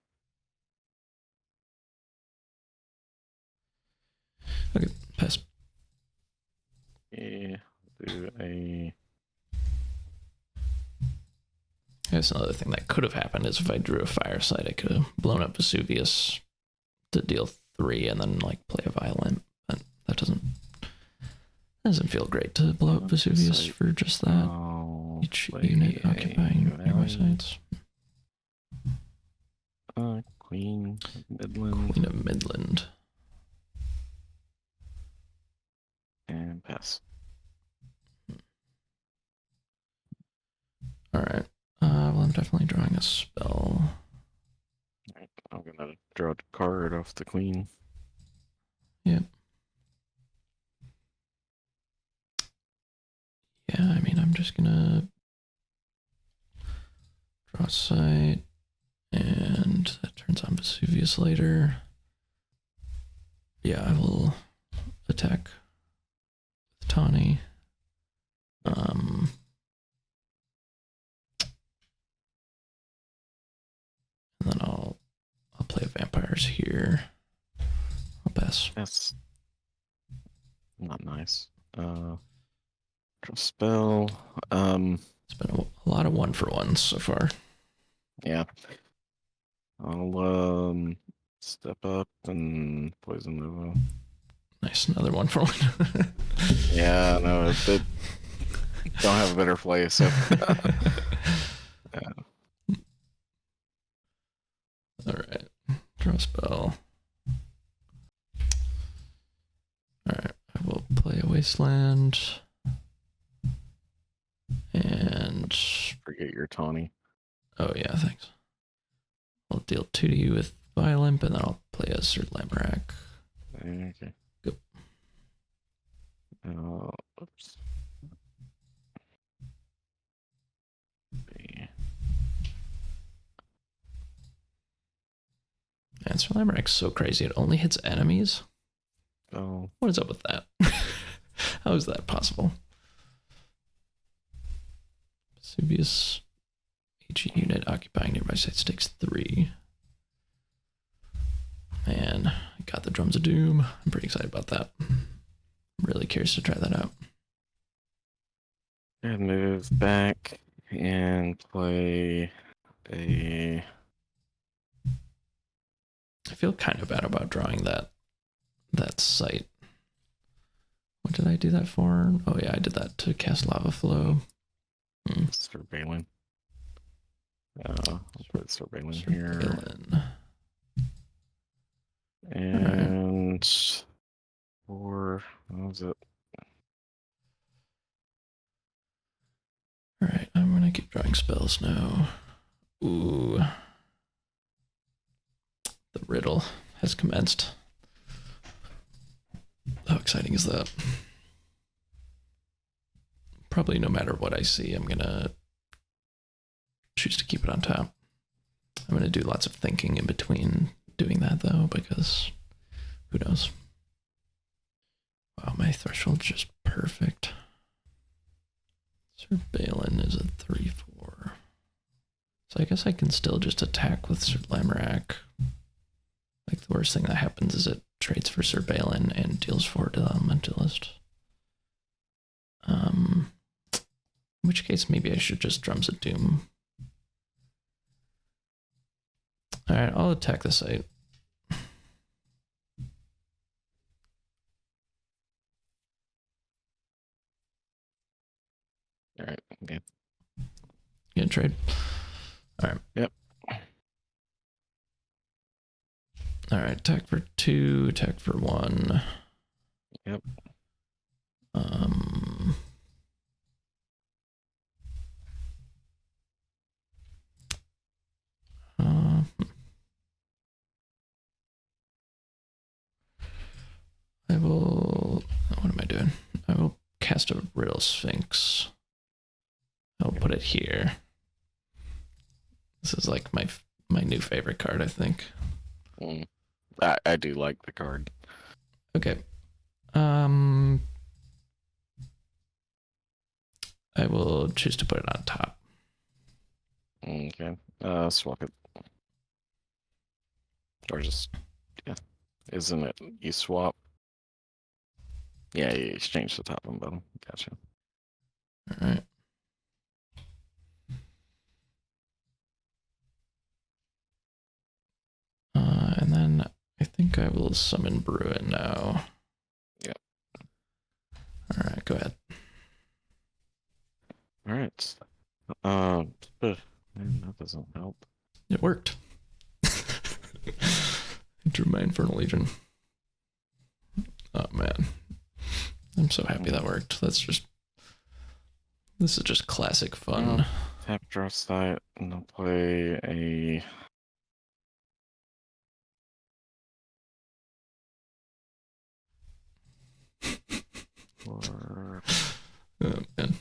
Okay, pass. Yeah, do a. I guess another thing that could have happened is if I drew a fire site, I could have blown up Vesuvius to deal 3 and then like play a Violent. But that doesn't feel great to blow up Vesuvius Site. for just that. I'll Each play unit a occupying nearby valley. sites. Queen of Midland Queen of Midland. and pass. All right. Well, I'm definitely drawing a spell. Alright, I'm gonna draw a card off the queen. Yep. Yeah, I mean, I'm just gonna draw a site, and that turns on Vesuvius later. Yeah, I will attack with Tawny. And then I'll play vampires here. I'll pass. That's not nice. Draw Draw a spell. It's been a lot of 1-for-1s so far. Yeah. I'll step up and poison Nova. Nice, another 1-for-1. Yeah, no, they don't have a better play, so Alright. Draw a spell. Alright, I will play a Wasteland. And forget your Tawny. oh yeah, thanks. I'll deal 2 to you with Violent, and then I'll play a Sir Lamorak. Okay. Go. Oops. Man, Sir Lamorak's so crazy. It only hits enemies. Oh, What is up with that? How is that possible? Vesuvius. Each unit occupying nearby sites takes 3. Man, I got the Drums of Doom. I'm pretty excited about that. I'm really curious to try that out. and move back and play a. I feel kind of bad about drawing that site. What did I do that for? Oh yeah, I did that to cast Lava Flow. Surveilling. I'll put Surveilling here. Surveilling. And what was it? Alright, I'm gonna keep drawing spells now. Ooh. The Riddle has commenced. How exciting is that? Probably no matter what I see, I'm gonna choose to keep it on top. I'm gonna do lots of thinking in between doing that though, because who knows? Wow, my threshold's just perfect. Sir Balin is a 3/4. So I guess I can still just attack with Sir Lamorak. Like the worst thing that happens is it trades for Sir Balin and deals 4 to the Elementalist. In which case maybe I should just Drums of Doom. Alright, I'll attack the site. All right. Yeah. You gonna trade? Alright. Yep. Alright, attack for 2, attack for 1. Yep. I will. What am I doing? I will cast a Riddle Sphinx. I'll put it here. This is like my new favorite card, I think. I do like the card. Okay. I will choose to put it on top. Okay. Swap it. Or just, yeah. Isn't it? You swap. Yeah, you exchange the top and bottom. Gotcha. All right. And then I think I will summon Bruin now. Yep. All right, go ahead. All right. Man, that doesn't help. It worked. I drew my Infernal Legion. Oh man. I'm so happy that worked. This is just classic fun. Tap draw site and I'll play a. Or Oh man.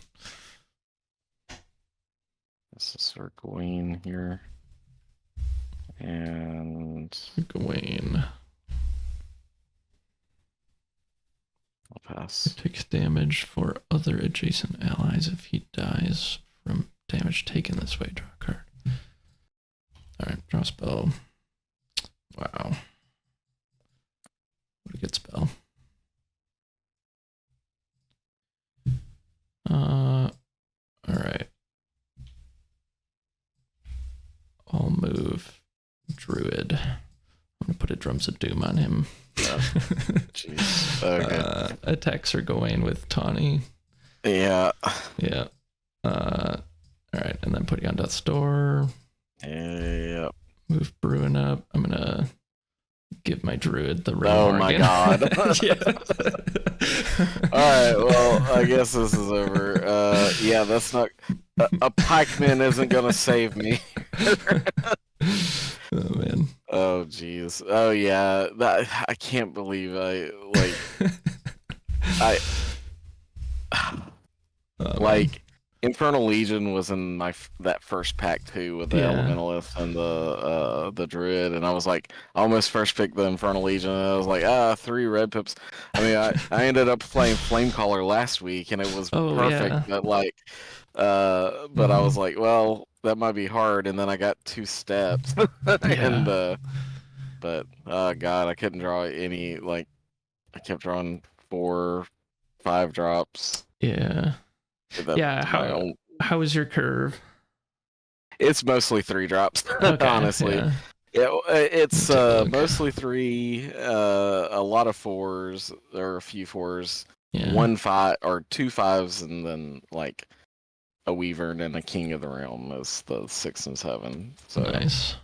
this is Sir Gawain here. And Gawain. I'll pass. Takes damage for other adjacent allies if he dies from damage taken this way. Draw a card. Alright, draw a spell. Wow. What a good spell. put a Drums of Doom on him. Jeez. Okay. Attacks Sir Gawain with Tawny. Yeah. Yeah. All right, and then putting on Death's Door. Yep. Move Bruin up. I'm gonna give my druid the ring. Oh my god. Alright, well, I guess this is over. Yeah, that's not... A pikeman isn't gonna save me. Oh, man. Oh, jeez. Oh, yeah. I can't believe like, Infernal Legion was in that first pack too with the Elementalist and the Druid, and I was like, I almost first picked the Infernal Legion, and I was like, 3 red pips. I mean, I ended up playing Flamecaller last week, and it was perfect, but but I was like, well, that might be hard, and then I got 2 steps, and but God, I couldn't draw any. Like, I kept drawing 4, 5 drops. Yeah. How is your curve? It's mostly 3 drops, Okay, honestly. Yeah, it's mostly 3, a lot of 4s, or a few 4s, 1 5 or 2 5s, and then like a Weaver and a King of the Realm is the 6 and 7. So nice.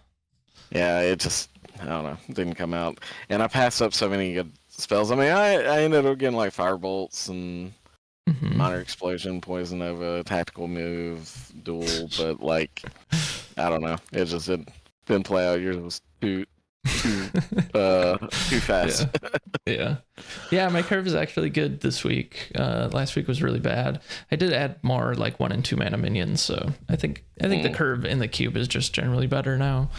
Yeah, it just, I don't know, didn't come out, and I passed up so many good spells. I mean, I ended up getting like Firebolts and Minor Explosion, Poison Nova, Tactical Move, Duel, but like, I don't know, it just didn't play out. Yours was too fast. Yeah, my curve is actually good this week. Last week was really bad. I did add more like 1 and 2 mana minions, so I think the curve in the cube is just generally better now.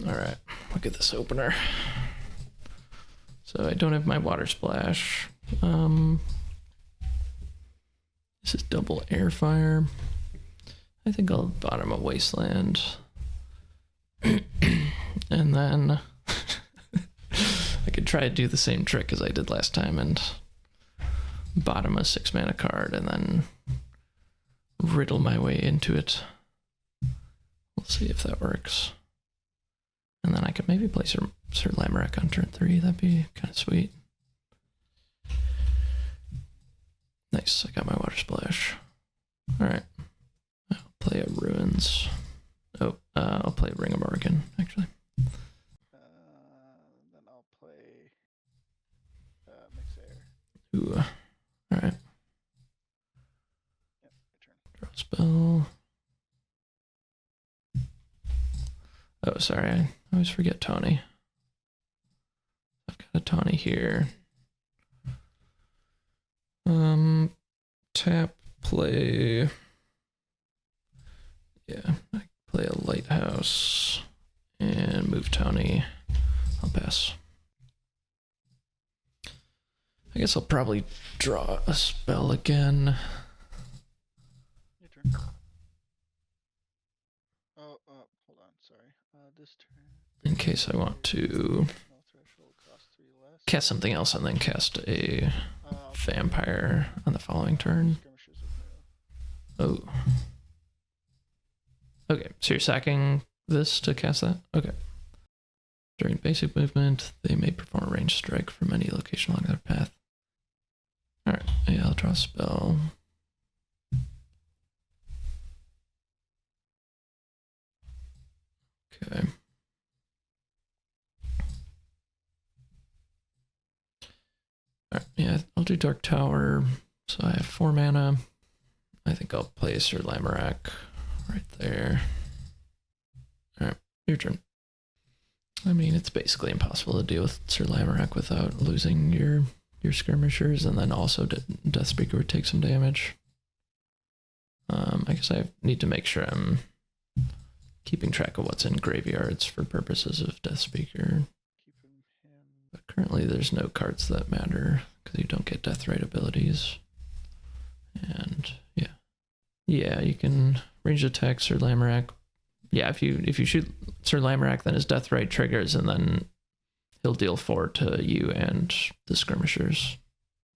All right, look at this opener. So I don't have my Water Splash. This is double Airfire. I think I'll bottom a Wasteland. And then I could try to do the same trick as I did last time and bottom a 6 mana card and then riddle my way into it. We'll see if that works. And then I could maybe play Sir Lamorak on turn 3. That'd be kind of sweet. Nice, I got my Water Splash. Alright. I'll play a Ruins. Oh, I'll play Ring of Morgan, actually. Then I'll play Mix Air. Ooh. Alright. Yep, my turn. Draw a spell. Oh, sorry, I always forget Tawny. I've got a Tawny here. Tap, play. Yeah, I play a Lighthouse and move Tawny. I'll pass. I guess I'll probably draw a spell again. Your turn. Oh, hold on, sorry. This turn. In case I want to No threshold, cost 3 less. cast something else and then cast a vampire on the following turn. Skirmishes with Nero. Oh. Okay, so you're sacking this to cast that? Okay. During basic movement, they may perform a ranged strike from any location along their path. Alright, yeah, I'll draw a spell. Okay. Alright, yeah, I'll do Dark Tower. So I have 4 mana. I think I'll play Sir Lamorak right there. Alright, your turn. I mean, it's basically impossible to deal with Sir Lamorak without losing your skirmishers, and then also Deathspeaker would take some damage. I guess I need to make sure I'm keeping track of what's in graveyards for purposes of Deathspeaker. Keeping him. But currently there's no cards that matter because you don't get Deathrite abilities. And yeah, you can range attack Sir Lamorak. Yeah, if you shoot Sir Lamorak, then his Deathrite triggers, and then he'll deal 4 to you and the skirmishers.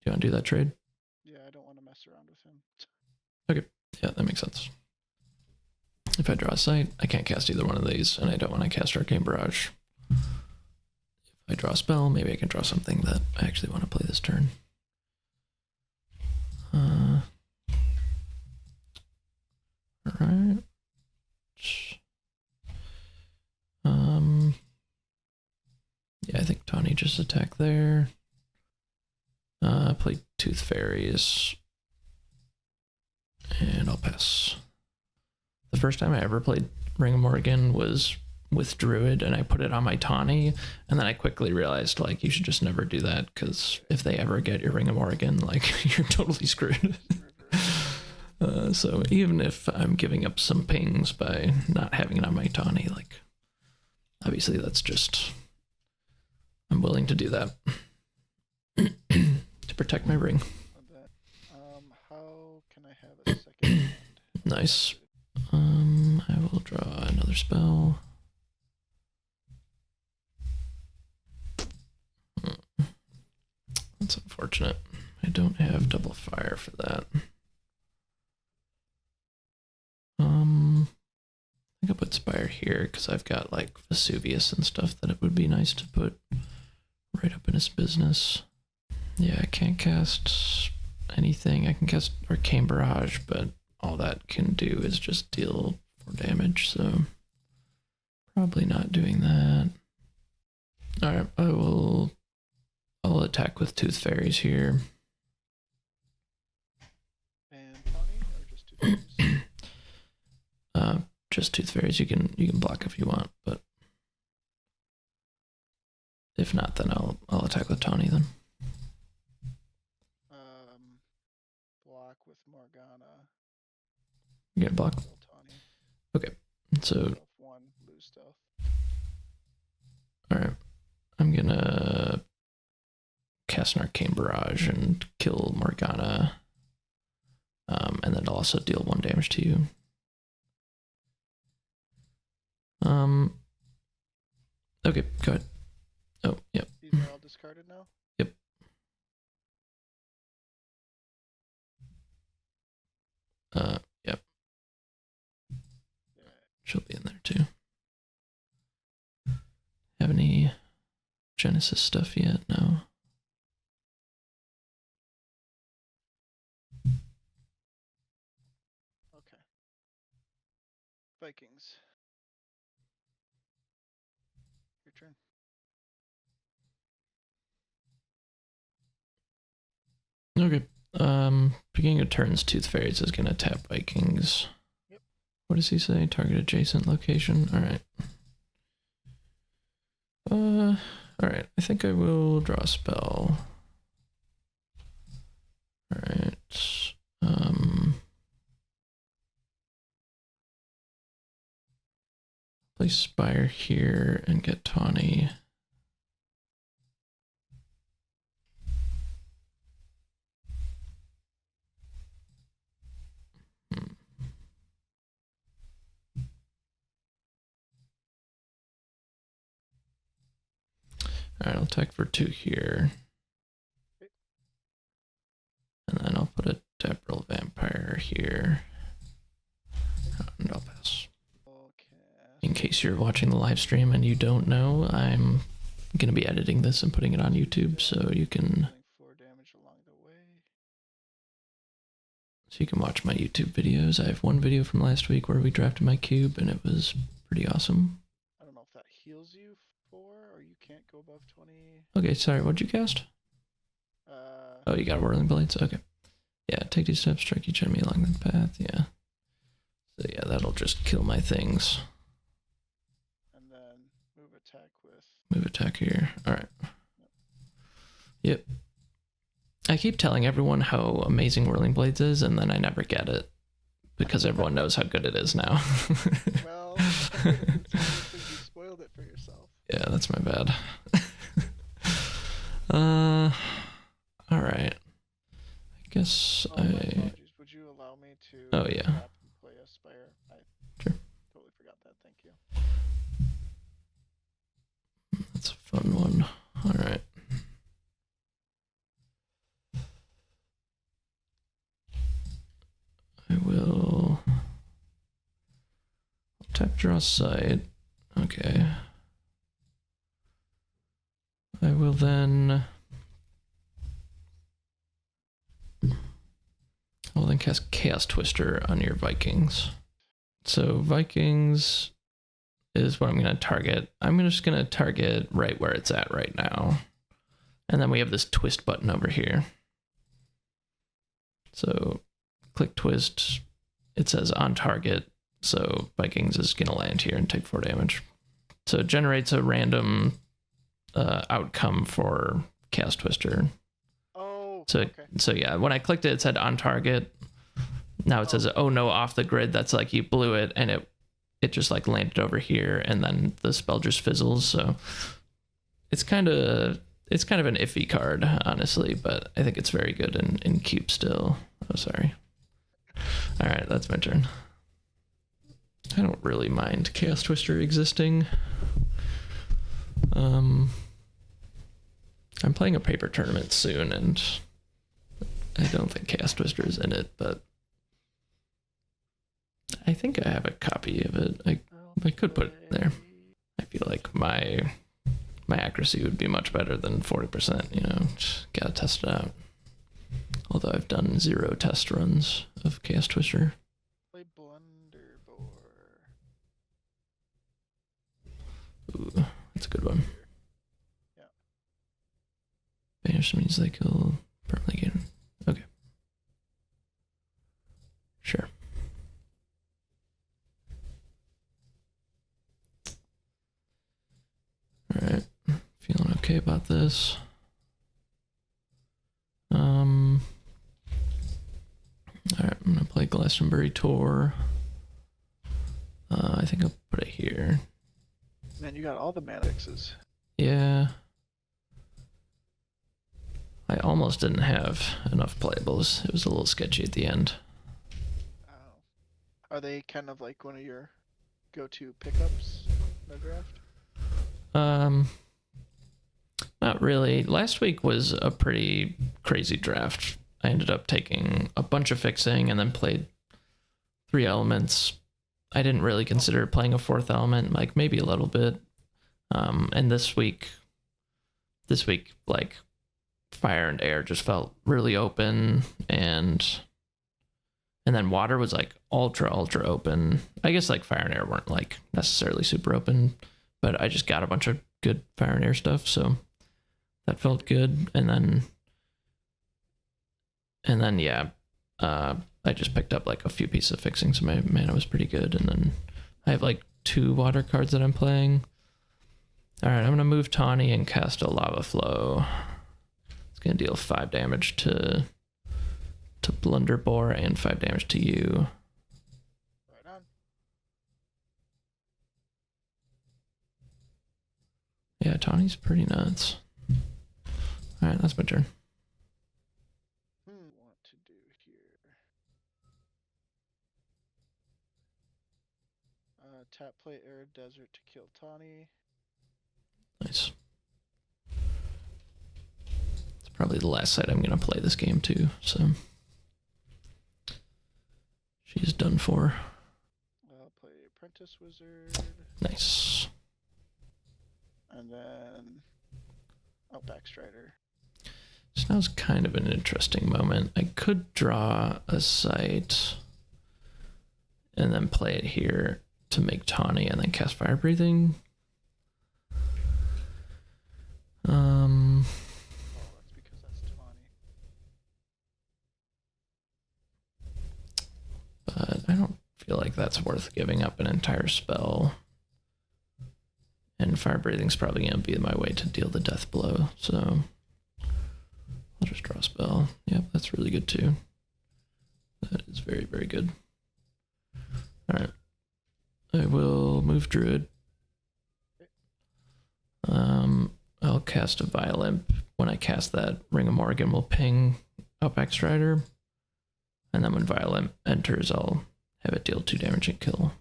Do you want to do that trade? Yeah, I don't want to mess around with him. Okay. Yeah, that makes sense. If I draw a sight, I can't cast either one of these, and I don't want to cast Arcane Barrage. If I draw a spell, maybe I can draw something that I actually want to play this turn. Alright. Yeah, I think Tawny just attacked there. Play Tooth Fairies. And I'll pass. The first time I ever played Ring of Morrigan was with Druid, and I put it on my Tawny, and then I quickly realized, like, you should just never do that, because if they ever get your Ring of Morrigan, like, you're totally screwed. So even if I'm giving up some pings by not having it on my Tawny, like, obviously that's just, I'm willing to do that to protect my ring. How can I have a second hand? Nice. I will draw another spell. That's unfortunate. I don't have double fire for that. I think I'll put Spire here because I've got like Vesuvius and stuff that it would be nice to put right up in his business. Yeah, I can't cast anything. I can cast Arcane Barrage, but all that can do is just deal 4 damage, so probably not doing that. Alright, I'll attack with Tooth Fairies here. And Tawny, or just two fairies? Just Tooth Fairies. You can block if you want, but if not, then I'll attack with Tawny then. Block with Morgana. You get a block? Kill Tawny. Okay, so Stealth 1, lose stealth. alright. I'm gonna cast an Arcane Barrage and kill Morgana. And then I'll also deal 1 damage to you. Okay, go ahead. Oh, yep. These are all discarded now? Yep. Yep. Yeah. She'll be in there too. Have any Genesis stuff yet? No. Okay. Vikings. Your turn. Okay. Beginning of turns, Tooth Fairies is gonna tap Vikings. Yep. What does he say? Target adjacent location. Alright. Alright. I think I will draw a spell. Alright. Place Spire here and get Tawny. Alright, I'll attack for 2 here. And then I'll put a Deckbuilding Vampire here. And I'll pass. Okay. In case you're watching the live stream and you don't know, I'm going to be editing this and putting it on YouTube so you can Dealing 4 damage along the way. watch my YouTube videos. I have one video from last week where we drafted my cube and it was pretty awesome. I don't know if that heals you 4 or you can't go above 20. Okay, sorry, what'd you cast? Oh, you got Whirling Blades? Okay. Yeah, take 2 steps, strike each enemy along the path, yeah. So yeah, that'll just kill my things. And then move attack with. Move attack here. Alright. Yep. I keep telling everyone how amazing Whirling Blades is, and then I never get it. Because everyone knows how good it is now. Well, you spoiled it for yourself. Yeah, that's my bad. Alright. I guess Oh, my apologies. Would you allow me to Oh, yeah. tap and play a Spire? I Sure. totally forgot that. Thank you. That's a fun one. Alright. I will Draw sight. Okay. I will then... I'll then cast Chaos Twister on your Vikings. So Vikings is what I'm going to target. I'm just going to target right where it's at right now. And then we have this twist button over here. So click twist. It says on target. So Vikings is going to land here and take 4 damage. So it generates a random outcome for Chaos Twister. Oh, So, okay. so yeah, when I clicked it, it said on target. Now it says, oh no, off the grid. That's like you blew it, and it just like landed over here, and then the spell just fizzles. So it's kind of an iffy card, honestly, but I think it's very good in cube still. Oh, sorry. All right, that's my turn. I don't really mind Chaos Twister existing. I'm playing a paper tournament soon, and I don't think Chaos Twister is in it, but I think I have a copy of it. I could put it there. I feel like my accuracy would be much better than 40%, you know, just gotta test it out. Although I've done 0 test runs of Chaos Twister. Play Blunderbore. Ooh, that's a good one. Yeah. Banish means like he'll permanently gain. Okay. Sure. Alright. Feeling okay about this. Alright, I'm gonna play Glastonbury Tour. I think I'll put it here. Man, you got all the Maddoxes. Yeah. I almost didn't have enough playables. It was a little sketchy at the end. Oh. Are they kind of like one of your go-to pickups in the draft? Not really. Last week was a pretty crazy draft. I ended up taking a bunch of fixing and then played 3 elements. I didn't really consider playing a 4th element, like maybe a little bit. And this week, like fire and air just felt really open, and then water was like ultra open. I guess like fire and air weren't like necessarily super open, but I just got a bunch of good fire and air stuff, so that felt good. And then yeah, I just picked up like a few pieces of fixing, so my mana was pretty good. And then I have like 2 water cards that I'm playing. All right, I'm gonna move Tawny and cast a Lava Flow. It's gonna deal 5 damage to Blunderbore and 5 damage to you. Right on. Yeah, Tawny's pretty nuts. All right, that's my turn. Want to do here? Tap play Arid Desert to kill Tawny. Nice. It's probably the last site I'm gonna play this game too, so she's done for. I'll play Apprentice Wizard. Nice. And then Backstrider. So now's kind of an interesting moment. I could draw a site and then play it here to make Tawny and then cast Fire Breathing. Oh, that's because that's Tawny. But I don't feel like that's worth giving up an entire spell. And Fire Breathing's probably going to be my way to deal the death blow, so I'll just draw a spell. Yep, that's really good too. That is very, very good. Alright. I will move Druid. I'll cast a Violent. When I cast that, Ring of Morgan will ping up Backstrider. And then when Violent enters, I'll have it deal 2 damage and kill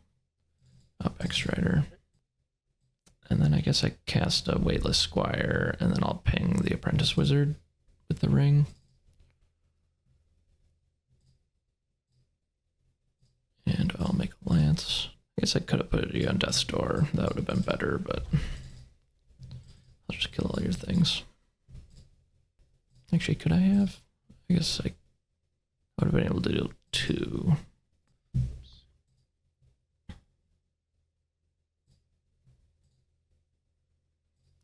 up Backstrider. And then I guess I cast a Weightless Squire, and then I'll ping the Apprentice Wizard with the ring. And I'll make a lance. guess I could have put you on death's door. That would have been better, but I'll just kill all your things. Actually, could I have? I guess I would have been able to do 2.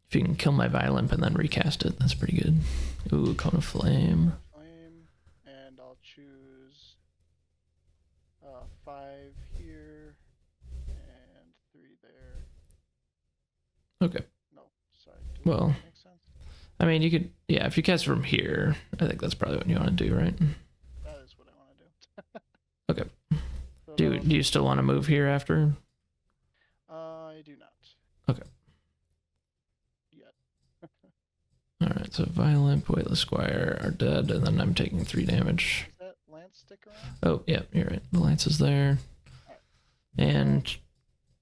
If you can kill my Violent and then recast it, that's pretty good. Ooh, Cone of Flame. Flame, and I'll choose 5 here and 3 there. Okay. No, sorry. Does Well, that make sense? I mean, you could, yeah, if you cast from here, I think that's probably what you want to do, right? That is what I want to do. Okay. So Do you still want to move here after? I do not. Okay. Yet. Alright, so Violent, Weightless Squire are dead, and then I'm taking 3 damage. Does that lance stick around? Oh, yeah, you're right. The lance is there. And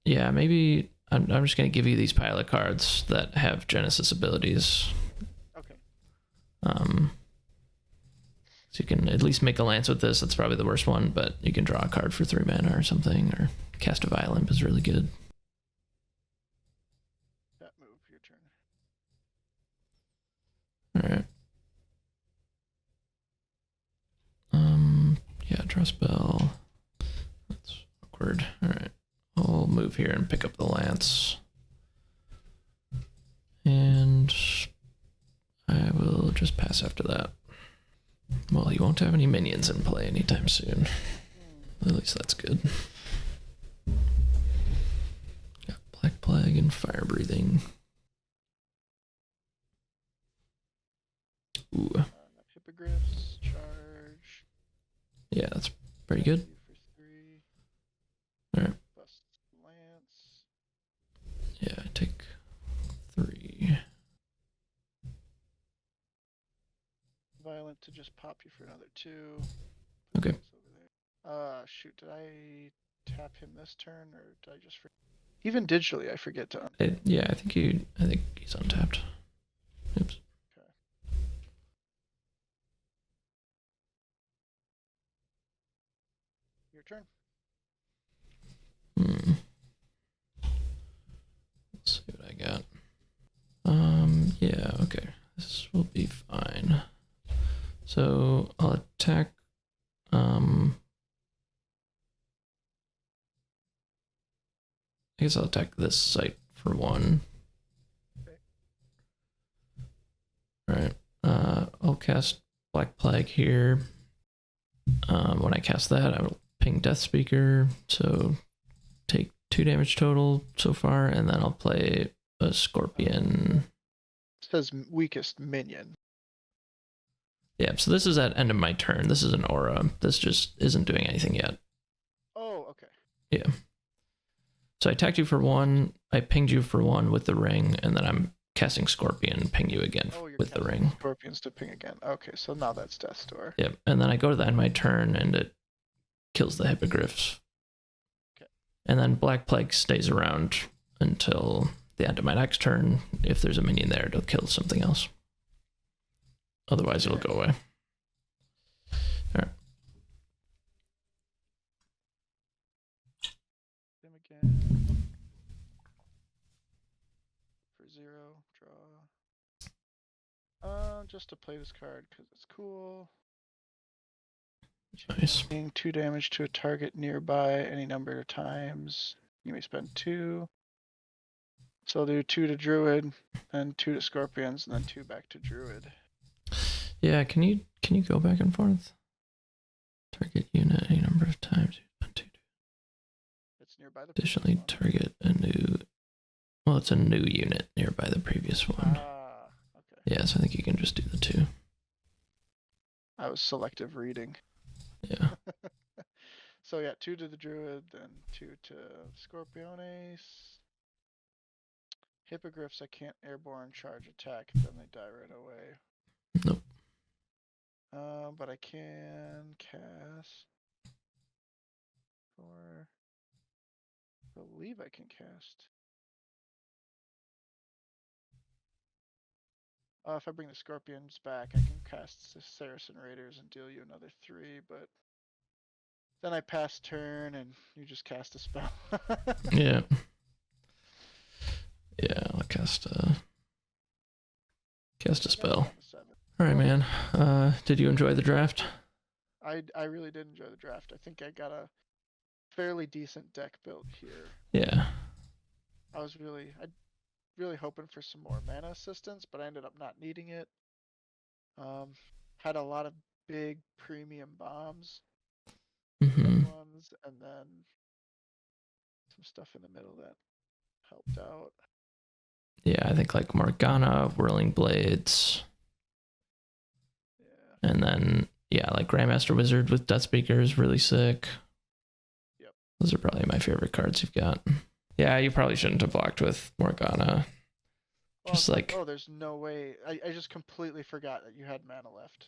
yeah, maybe I'm just going to give you these pilot cards that have Genesis abilities. Okay. So you can at least make a lance with this. That's probably the worst one, but you can draw a card for 3 mana or something, or cast a Violent is really good. That move, your turn. Alright. Yeah, draw spell. That's awkward. Alright. I'll move here and pick up the lance. And I will just pass after that. Well, you won't have any minions in play anytime soon. At least that's good. Got Black Plague and Fire Breathing. Ooh. Hippogriffs, charge. Yeah, that's pretty good. For 3. Alright. Bust lance. Yeah, I take 3. Violent to just pop you for another 2. Okay. Shoot, did I tap him this turn or did I just even digitally I forget to Yeah, I think he's untapped. Oops. Okay. Your turn. Let's see what I got. Yeah, okay. This will be fine. So I'll attack I guess I'll attack this site for 1. Okay. Alright. I'll cast Black Plague here. When I cast that, I will ping Death Speaker, so take 2 damage total so far, and then I'll play a Scorpion. It says weakest minion. Yeah, so this is at end of my turn. This is an aura. This just isn't doing anything yet. Oh, okay. Yeah. So I attacked you for 1, I pinged you for 1 with the ring, and then I'm casting Scorpion and ping you again with the ring. Scorpions to ping again. Okay, so now that's Death's Door. Yep, and then I go to the end of my turn, and it kills the Hippogriffs. Okay. And then Black Plague stays around until the end of my next turn. If there's a minion there, it'll kill something else. Otherwise, it'll go away. Alright. Him again. For 0, draw. Just to play this card because it's cool. Nice. Being 2 damage to a target nearby any number of times. You may spend 2. So I'll do 2 to Druid, then 2 to Scorpions, and then 2 back to Druid. Yeah, can you go back and forth? Target unit any number of times. It's nearby the Additionally, target a new. Well, it's a new unit nearby the previous one. Okay. Yeah, so I think you can just do the 2. I was selective reading. Yeah. So yeah, 2 to the Druid, then 2 to Scorpiones. Hippogriffs I can't airborne charge attack, then they die right away. Nope. But I can cast or I believe I can cast. If I bring the Scorpions back, I can cast the Saracen Raiders and deal you another 3, but Then I pass turn and you just cast a spell. Yeah. Yeah, I'll cast a spell. Down to 7. All right, man. Did you enjoy the draft? I really did enjoy the draft. I think I got a fairly decent deck built here. Yeah. I really hoping for some more mana assistance, but I ended up not needing it. Had a lot of big premium bombs, Hmm. ones, and then some stuff in the middle that helped out. Yeah, I think like Morgana, Whirling Blades, Yeah. and then yeah, like Grandmaster Wizard with Deathspeaker is really sick. Yep. Those are probably my favorite cards you've got. Yeah, you probably shouldn't have blocked with Morgana. Well, Just it's like, oh, there's no way. I just completely forgot that you had mana left.